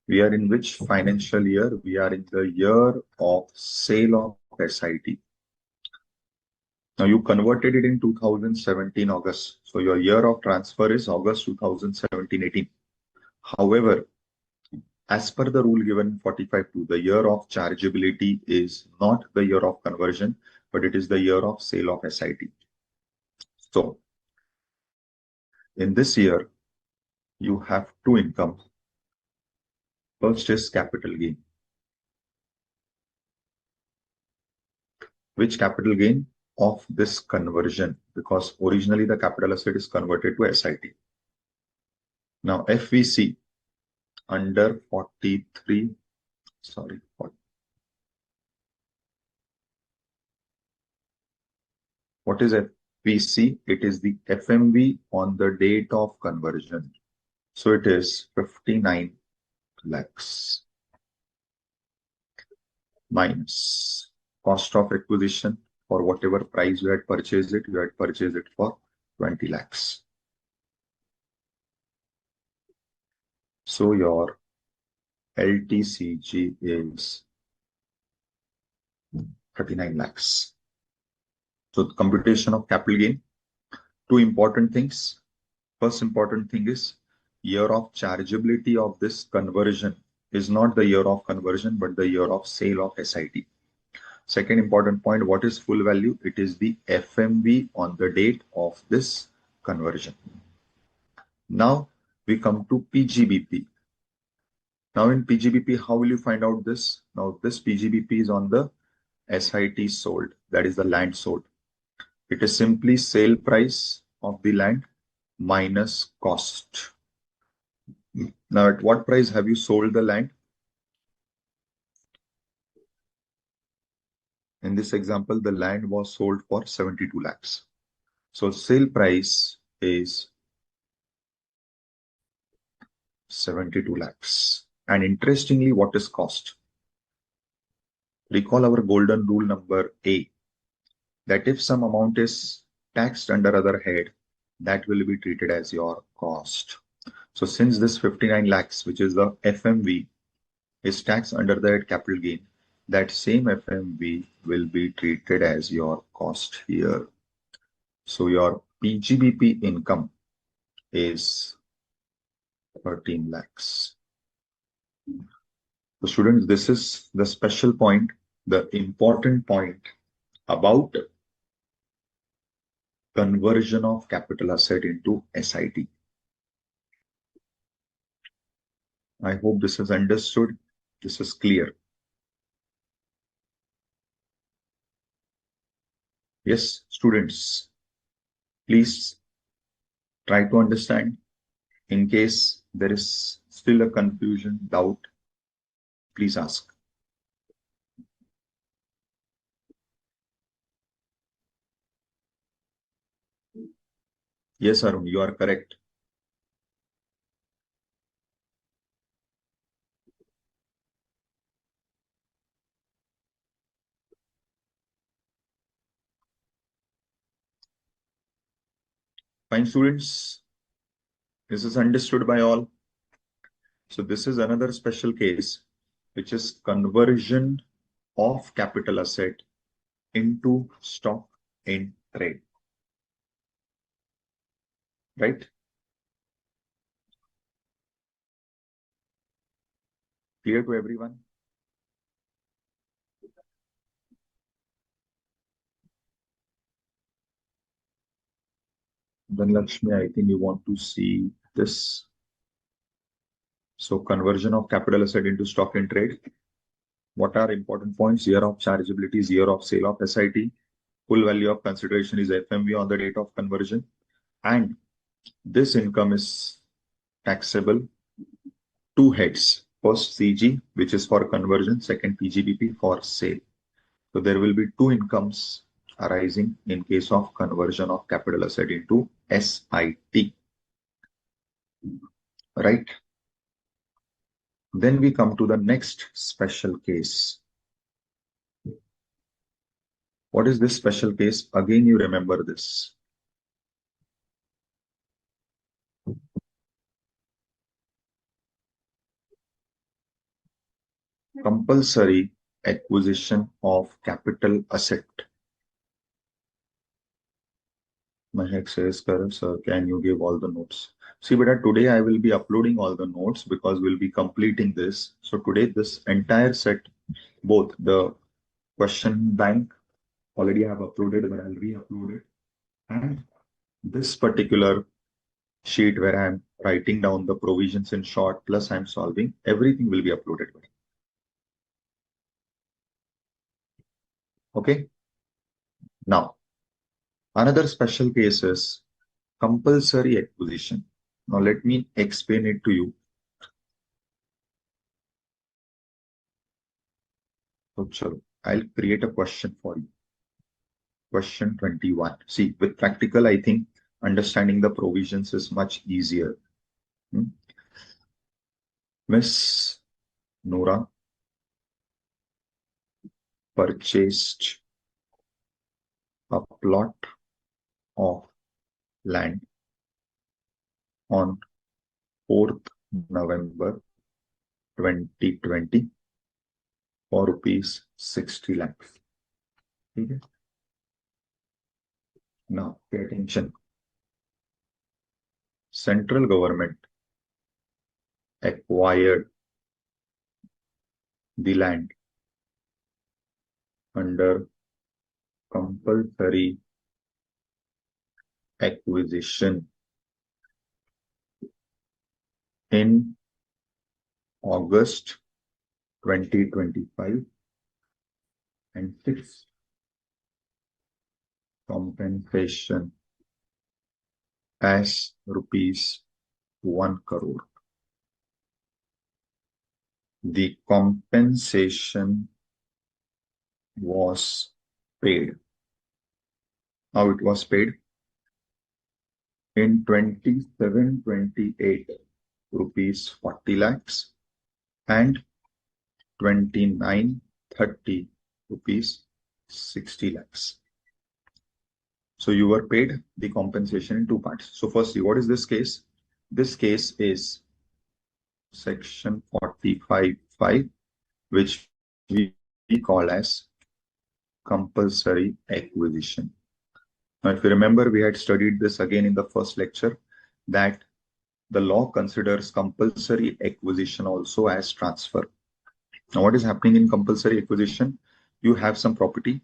We are in which financial year? We are in the year of sale of SIT. Now you converted it in 2017 August. So your year of transfer is August 2017-18. However, as per the rule given 45(2), the year of chargeability is not the year of conversion, but it is the year of sale of SIT. So in this year, you have two incomes. First is capital gain. Which capital gain? Of this conversion, because originally the capital asset is converted to SIT. Now FVC under 43, sorry, what is FVC? It is the FMV on the date of conversion. So it is 59 lakhs minus cost of acquisition. For whatever price you had purchased it for 20 lakhs. So your LTCG is 39 lakhs. So the computation of capital gain, two important things. First important thing is year of chargeability of this conversion is not the year of conversion, but the year of sale of SIT. Second important point, what is full value? It is the FMV on the date of this conversion. Now we come to PGBP. Now in PGBP, how will you find out this? Now this PGBP is on the SIT sold, that is the land sold. It is simply sale price of the land minus cost. Now at what price have you sold the land? In this example, the land was sold for 72 lakhs. So sale price is 72 lakhs. And interestingly, what is cost? Recall our golden rule number A, that if some amount is taxed under other head, that will be treated as your cost. So since this 59 lakhs, which is the FMV, is taxed under the head capital gain, that same FMV will be treated as your cost here. So your PGBP income is 13 lakhs. So students, this is the special point, the important point about conversion of capital asset into SIT. I hope this is understood. This is clear. Yes, students, please try to understand. In case there is still a confusion, doubt, please ask. Yes, Arun, you are correct. Fine, students. This is understood by all. So this is another special case, which is conversion of capital asset into stock in trade. Right? Clear to everyone? Then Lakshmi, I think you want to see this. So conversion of capital asset into stock in trade. What are important points? Year of chargeability is year of sale of SIT. Full value of consideration is FMV on the date of conversion. And this income is taxable. Two heads. First CG, which is for conversion. Second PGBP for sale. So there will be two incomes arising in case of conversion of capital asset into SIT. Right? Then we come to the next special case. What is this special case? Again, you remember this. Compulsory acquisition of capital asset. Mahek says, sir, can you give all the notes? See, but today I will be uploading all the notes because we'll be completing this. So today, this entire set, both the question bank, already I have uploaded, but I'll re-upload it. And this particular sheet where I'm writing down the provisions in short, plus I'm solving, everything will be uploaded. Okay. Now, another special case is compulsory acquisition. Now, let me explain it to you. So, I'll create a question for you. Question 21. See, with practical, I think understanding the provisions is much easier. Miss Nora purchased a plot of land on 4th November 2020 for rupees 60 lakhs. Okay. Now, pay attention. central government acquired the land under compulsory acquisition in August 2025 and fixed compensation as rupees 1 crore. The compensation was paid. How it was paid? In 2728 rupees 40 lakhs and 2930 rupees 60 lakhs. So you were paid the compensation in two parts. So firstly, what is this case? This case is section 45(5), which we call as compulsory acquisition. Now, if you remember, we had studied this again in the first lecture, that the law considers compulsory acquisition also as transfer. Now, what is happening in compulsory acquisition? You have some property.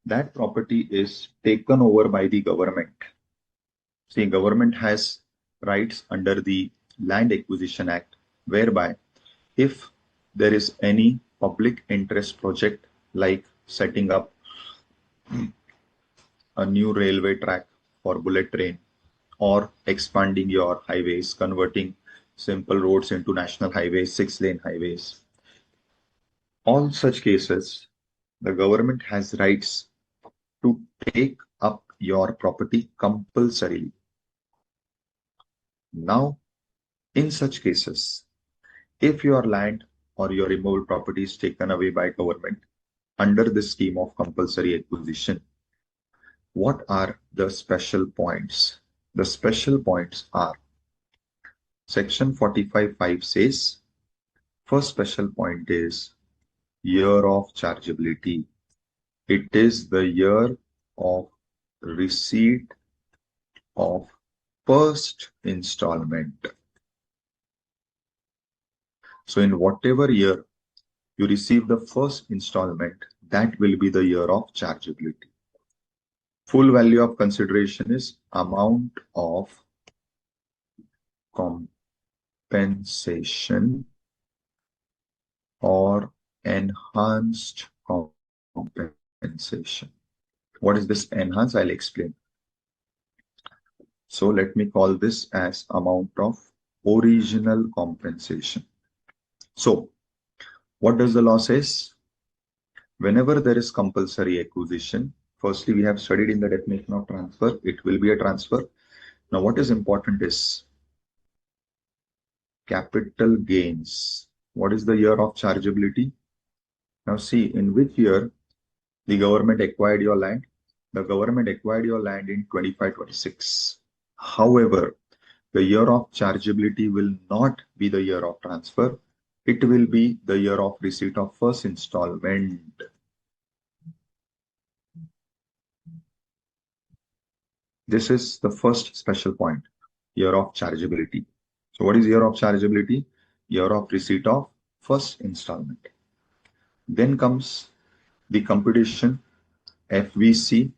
That property is taken over by the government. See, government has rights under the Land Acquisition Act, whereby if there is any public interest project like setting up a new railway track for bullet train, or expanding your highways, converting simple roads into national highways, 6-lane highways. All such cases, the government has rights to take up your property compulsorily. Now, in such cases, if your land or your immovable property is taken away by government under the scheme of compulsory acquisition, what are the special points? The special points are, section 45(5) says, first special point is year of chargeability. It is the year of receipt of first installment. So in whatever year you receive the first installment, that will be the year of chargeability. Full value of consideration is amount of compensation or enhanced compensation. What is this enhanced? I'll explain. So let me call this as amount of original compensation. So what does the law says? Whenever there is compulsory acquisition, firstly, we have studied in the definition of transfer, it will be a transfer. Now, what is important is capital gains. What is the year of chargeability? Now, see, in which year the government acquired your land? The government acquired your land in 25-26. However, the year of chargeability will not be the year of transfer. It will be the year of receipt of first installment. This is the first special point, year of chargeability. So what is year of chargeability? Year of receipt of first installment. Then comes the computation FVC.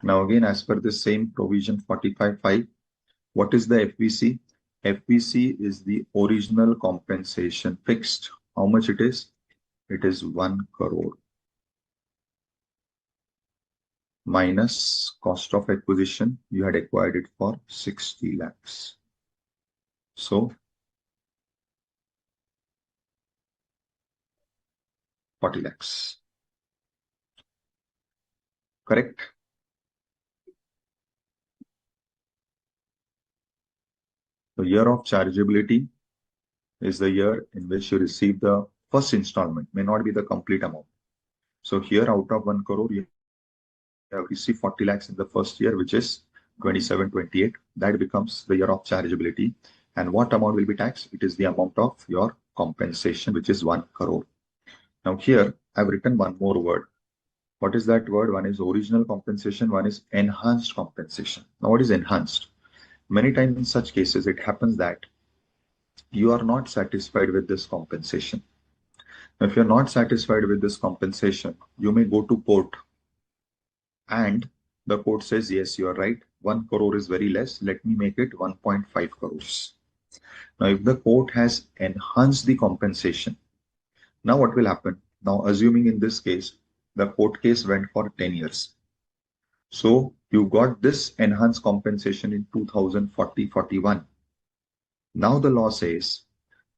Now again, as per the same provision 45(5), what is the FVC? FVC is the original compensation fixed. How much it is? It is 1 crore. Minus cost of acquisition, you had acquired it for 60 lakhs. So 40 lakhs. Correct? The year of chargeability is the year in which you receive the first installment, may not be the complete amount. So here, out of 1 crore, you have received 40 lakhs in the first year, which is 27-28. That becomes the year of chargeability. And what amount will be taxed? It is the amount of your compensation, which is 1 crore. Now here, I've written one more word. What is that word? One is original compensation, one is enhanced compensation. Now what is enhanced? Many times in such cases, it happens that you are not satisfied with this compensation. If you're not satisfied with this compensation, you may go to court and the court says, yes, you are right. 1 crore is very less. Let me make it 1.5 crores. Now, if the court has enhanced the compensation, now what will happen? Now, assuming in this case, the court case went for 10 years. So you got this enhanced compensation in 2040-41. Now the law says,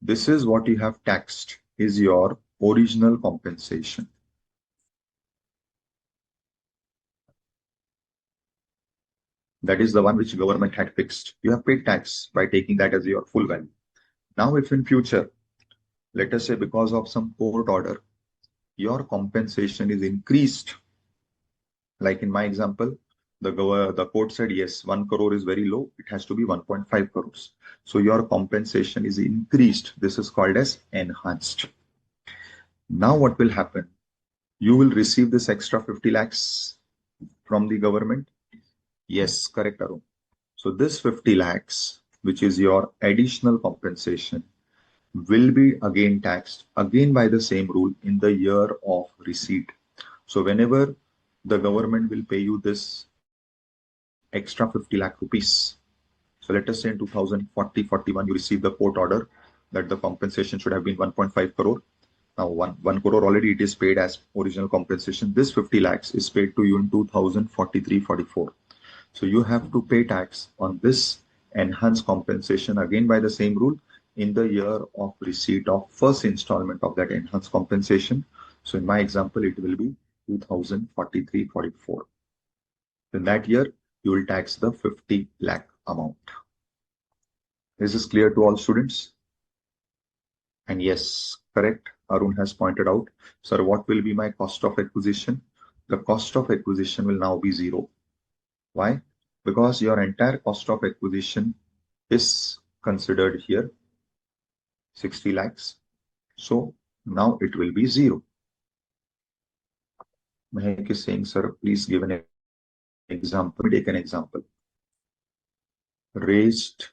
this is what you have taxed is your original compensation. That is the one which government had fixed. You have paid tax by taking that as your full value. Now, if in future, let us say because of some court order, your compensation is increased, like in my example, the court said, yes, 1 crore is very low, it has to be 1.5 crores. So your compensation is increased. This is called as enhanced. Now what will happen? You will receive this extra 50 lakhs from the government. Yes, correct, Arun. So this 50 lakhs, which is your additional compensation, will be again taxed again by the same rule in the year of receipt. So whenever the government will pay you this extra 50 lakh rupees, so let us say in 2040-41 you receive the court order that the compensation should have been 1.5 crore. Now 1 crore already it is paid as original compensation. This 50 lakhs is paid to you in 2043-44. So you have to pay tax on this enhanced compensation again by the same rule in the year of receipt of first installment of that enhanced compensation. So in my example, it will be 2043-44. In that year, you will tax the 50 lakh amount. Is this clear to all students? And yes, correct. Arun has pointed out, sir, what will be my cost of acquisition? The cost of acquisition will now be zero. Why? Because your entire cost of acquisition is considered here 60 lakhs. So now it will be zero. Mahek is saying, sir, please give an example. Take an example. Raised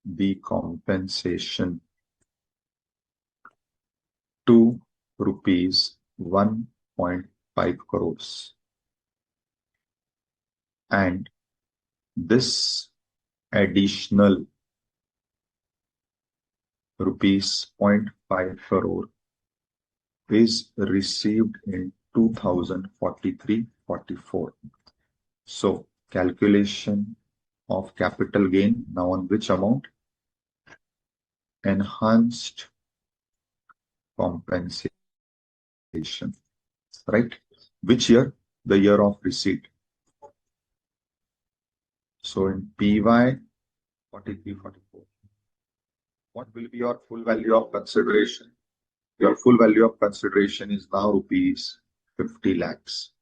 the compensation to rupees 1.5 crores. And this additional rupees 0.5 crore is received in 2043-44. So calculation of capital gain now on which amount? Enhanced compensation, right? Which year? The year of receipt. So in PY 43-44, what will be your full value of consideration? Your full value of consideration is now rupees 50 lakhs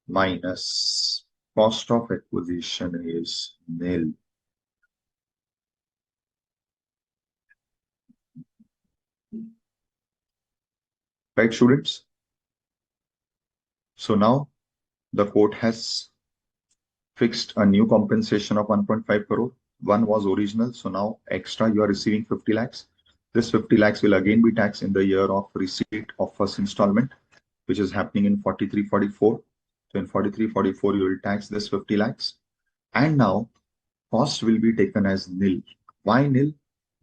minus cost of acquisition is nil. Right, students? So now the court has fixed a new compensation of 1.5 crore. One was original, so now extra you are receiving 50 lakhs. This 50 lakhs will again be taxed in the year of receipt of first installment, which is happening in 43-44. So in 43-44, you will tax this 50 lakhs. And now cost will be taken as nil. Why nil?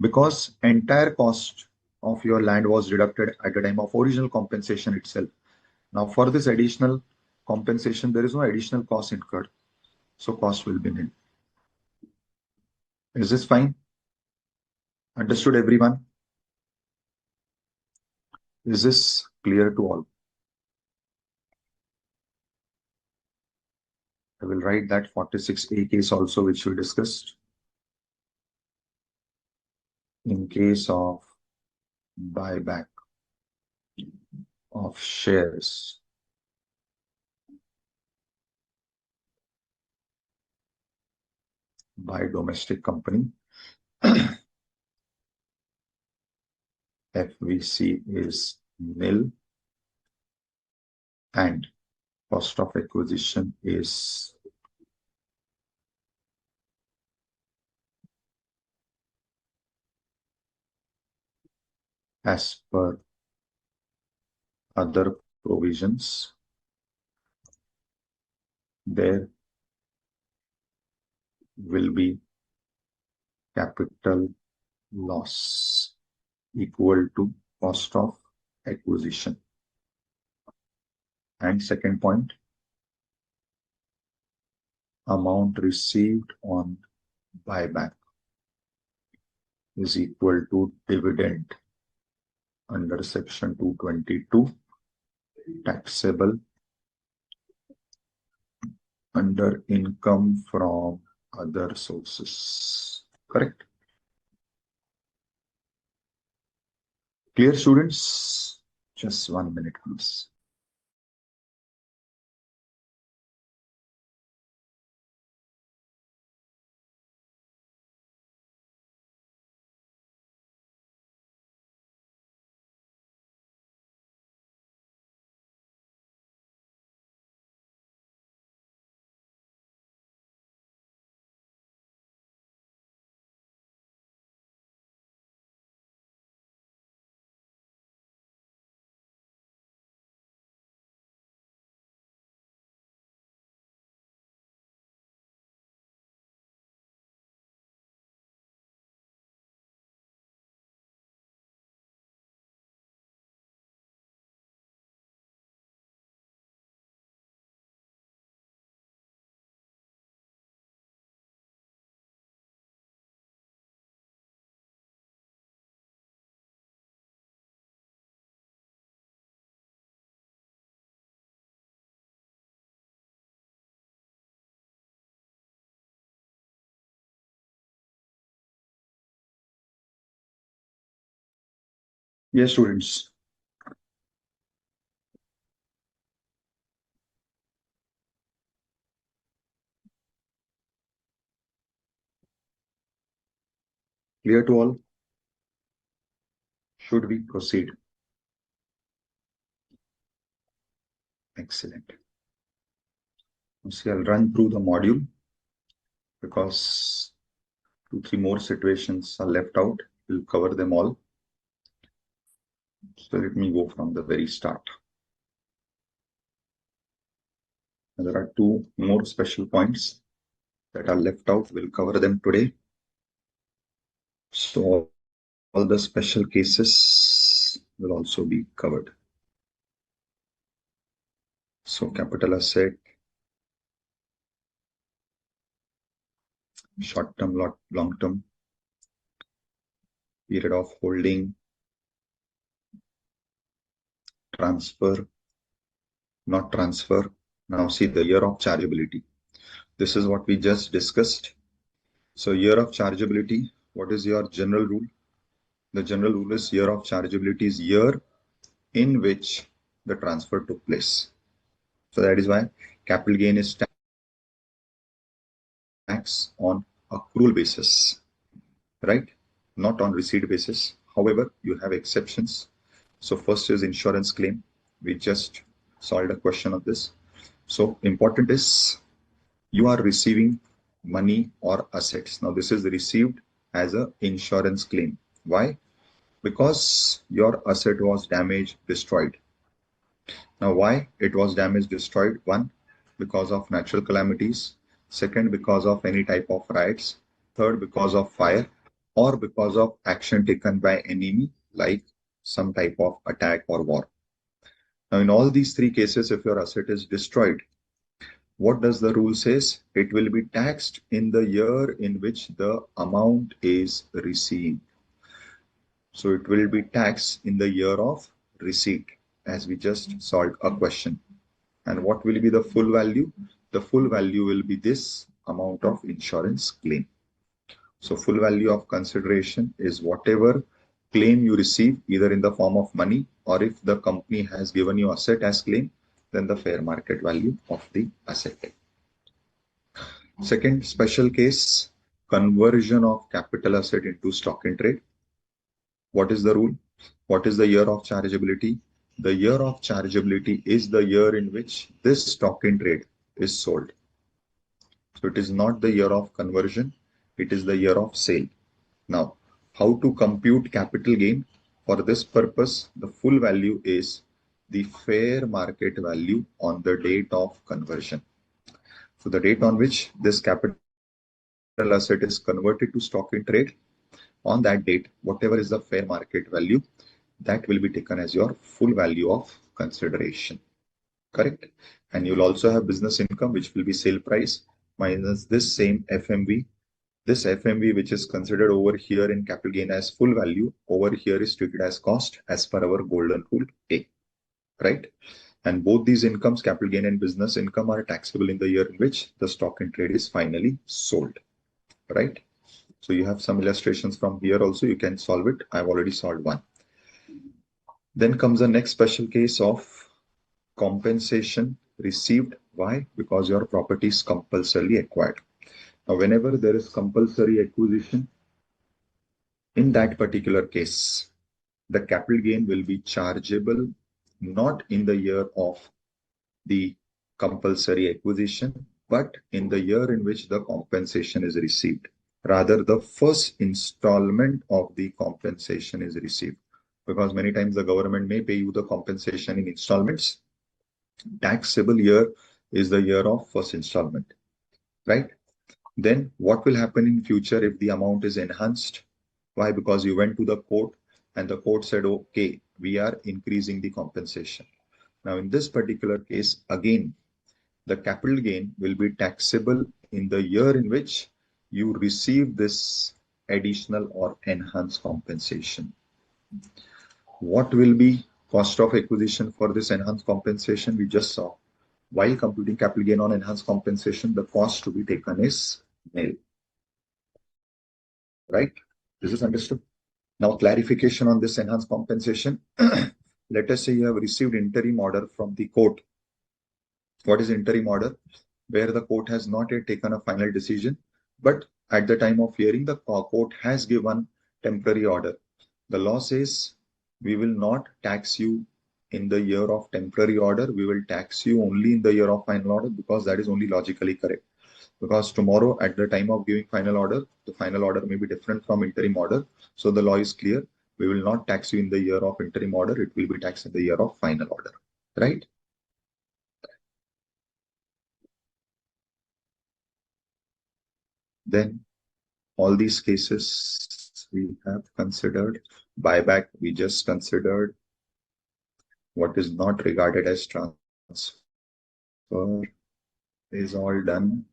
Because entire cost of your land was deducted at the time of original compensation itself. Now for this additional compensation, there is no additional cost incurred. So cost will be nil. Is this fine? Understood, everyone? Is this clear to all? I will write that 46A case also, which we discussed. In case of buyback of shares by domestic company, FVC is nil and cost of acquisition is as per other provisions, there will be capital loss equal to cost of acquisition. And second point, amount received on buyback is equal to dividend under section 222, taxable under income from other sources. Correct? Clear, students? Just 1 minute, please. Yes, students. Clear to all? Should we proceed? Excellent. See, I'll run through the module because 2-3 more situations are left out. We'll cover them all. So let me go from the very start. And there are 2 more special points that are left out. We'll cover them today. So all the special cases will also be covered. So capital asset, short-term, long-term, period of holding, transfer, not transfer. Now see the year of chargeability. This is what we just discussed. So year of chargeability, what is your general rule? The general rule is year of chargeability is year in which the transfer took place. So that is why capital gain is tax on accrual basis, right? Not on receipt basis. However, you have exceptions. So first is insurance claim. We just solved a question of this. So important is you are receiving money or assets. Now this is received as an insurance claim. Why? Because your asset was damaged, destroyed. Now why it was damaged, destroyed? One, because of natural calamities. Second, because of any type of riots. Third, because of fire, or because of action taken by enemy, like some type of attack or war. Now in all these 3 cases, if your asset is destroyed, what does the rule says? It will be taxed in the year in which the amount is received. So it will be taxed in the year of receipt, as we just solved a question. And what will be the full value? The full value will be this amount of insurance claim. So full value of consideration is whatever claim you receive, either in the form of money, or if the company has given you asset as claim, then the fair market value of the asset. Second special case, conversion of capital asset into stock in trade. What is the rule? What is the year of chargeability? The year of chargeability is the year in which this stock in trade is sold. So it is not the year of conversion, it is the year of sale. Now, how to compute capital gain? For this purpose, the full value is the fair market value on the date of conversion. So the date on which this capital asset is converted to stock in trade, on that date, whatever is the fair market value, that will be taken as your full value of consideration. Correct? And you'll also have business income, which will be sale price minus this same FMV. This FMV, which is considered over here in capital gain as full value, over here is treated as cost as per our golden rule A. Right? And both these incomes, capital gain and business income, are taxable in the year in which the stock in trade is finally sold. Right? So you have some illustrations from here also. You can solve it. I've already solved one. Then comes the next special case of compensation received. Why? Because your property is compulsorily acquired. Now, whenever there is compulsory acquisition, in that particular case, the capital gain will be chargeable not in the year of the compulsory acquisition, but in the year in which the compensation is received. Rather, the first installment of the compensation is received. Because many times the government may pay you the compensation in installments. Taxable year is the year of first installment, right? Then what will happen in future if the amount is enhanced? Why? Because you went to the court and the court said, okay, we are increasing the compensation. Now, in this particular case, again, the capital gain will be taxable in the year in which you receive this additional or enhanced compensation. What will be cost of acquisition for this enhanced compensation? We just saw. While computing capital gain on enhanced compensation, the cost to be taken is nil. Right? This is understood. Now, clarification on this enhanced compensation. Let us say you have received interim order from the court. What is interim order? Where the court has not yet taken a final decision, but at the time of hearing, the court has given temporary order. The law says we will not tax you in the year of temporary order. We will tax you only in the year of final order, because that is only logically correct. Because tomorrow at the time of giving final order, the final order may be different from interim order. So the law is clear. We will not tax you in the year of interim order. It will be taxed in the year of final order. Right? Then all these cases we have considered. Buyback we just considered. What is not regarded as transfer is all done.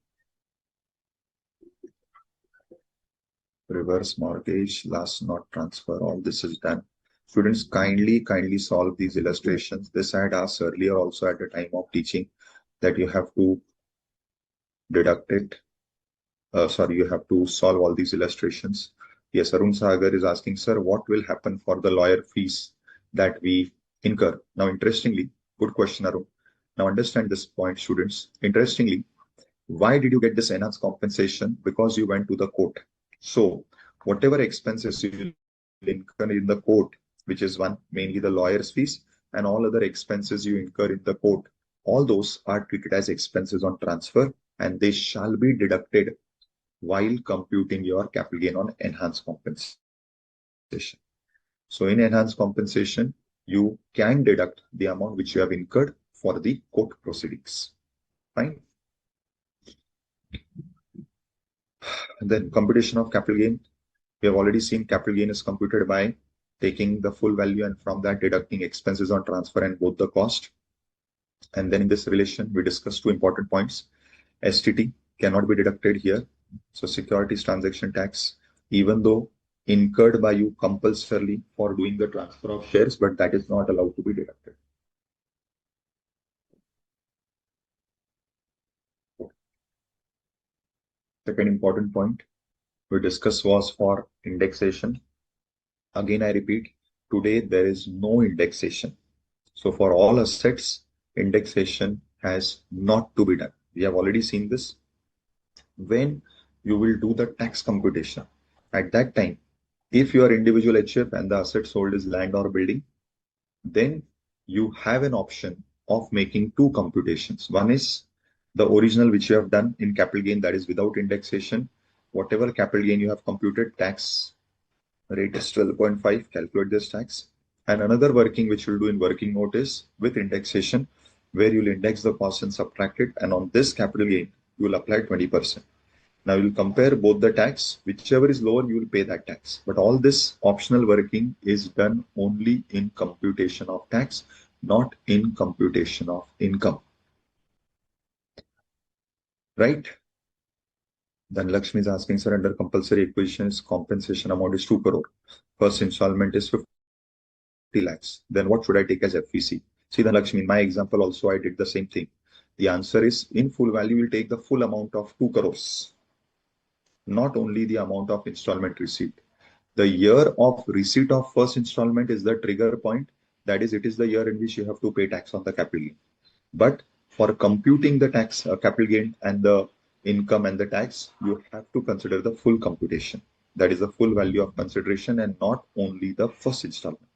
Reverse mortgage, last not transfer, all this is done. Students, kindly solve these illustrations. This I had asked earlier also at the time of teaching, that you have to deduct it. You have to solve all these illustrations. Yes, Arun Sagar is asking, sir, what will happen for the lawyer fees that we incur? Now, interestingly, good question, Arun. Now, understand this point, students. Interestingly, why did you get this enhanced compensation? Because you went to the court. So, whatever expenses you incur in the court, which is one, mainly the lawyer's fees, and all other expenses you incur in the court, all those are treated as expenses on transfer, and they shall be deducted while computing your capital gain on enhanced compensation. So in enhanced compensation, you can deduct the amount which you have incurred for the court proceedings. Fine. And then computation of capital gain. We have already seen capital gain is computed by taking the full value and from that deducting expenses on transfer and both the cost. And then in this relation, we discussed two important points. STT cannot be deducted here. So securities transaction tax, even though incurred by you compulsorily for doing the transfer of shares, but that is not allowed to be deducted. Second important point we discussed was for indexation. Again, I repeat, today there is no indexation. So for all assets, indexation has not to be done. We have already seen this. When you will do the tax computation, at that time, if your individual HF and the asset sold is land or building, then you have an option of making two computations. One is the original which you have done in capital gain, that is without indexation. Whatever capital gain you have computed, tax Rate is 12.5. Calculate this tax. And another working which you'll do in working note is with indexation, where you'll index the cost and subtract it. And on this capital gain, you will apply 20%. Now you'll compare both the tax, whichever is lower, you will pay that tax. But all this optional working is done only in computation of tax, not in computation of income. Right? Then Lakshmi is asking, sir, under compulsory acquisitions, compensation amount is 2 crore. First installment is 50 lakhs. Then what should I take as FVC? See, then Lakshmi, in my example also, I did the same thing. The answer is in full value, we'll take the full amount of 2 crores, not only the amount of installment received. The year of receipt of first installment is the trigger point. That is, it is the year in which you have to pay tax on the capital gain. But for computing the tax, capital gain and the income and the tax, you have to consider the full computation. That is the full value of consideration and not only the first installment.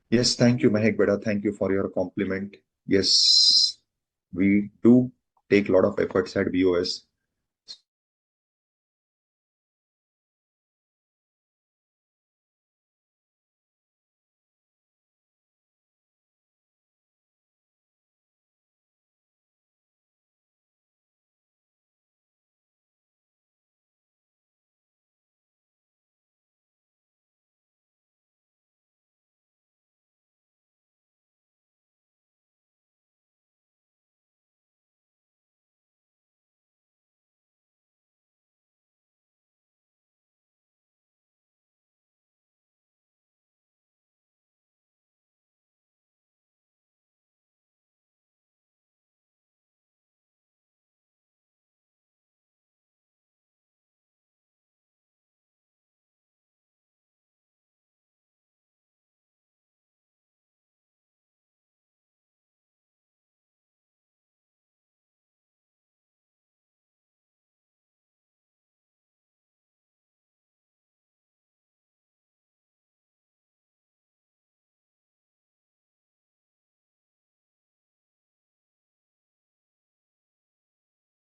Yes, thank you, Mahek Beda. Thank you for your compliment. Yes, we do take a lot of efforts at BOS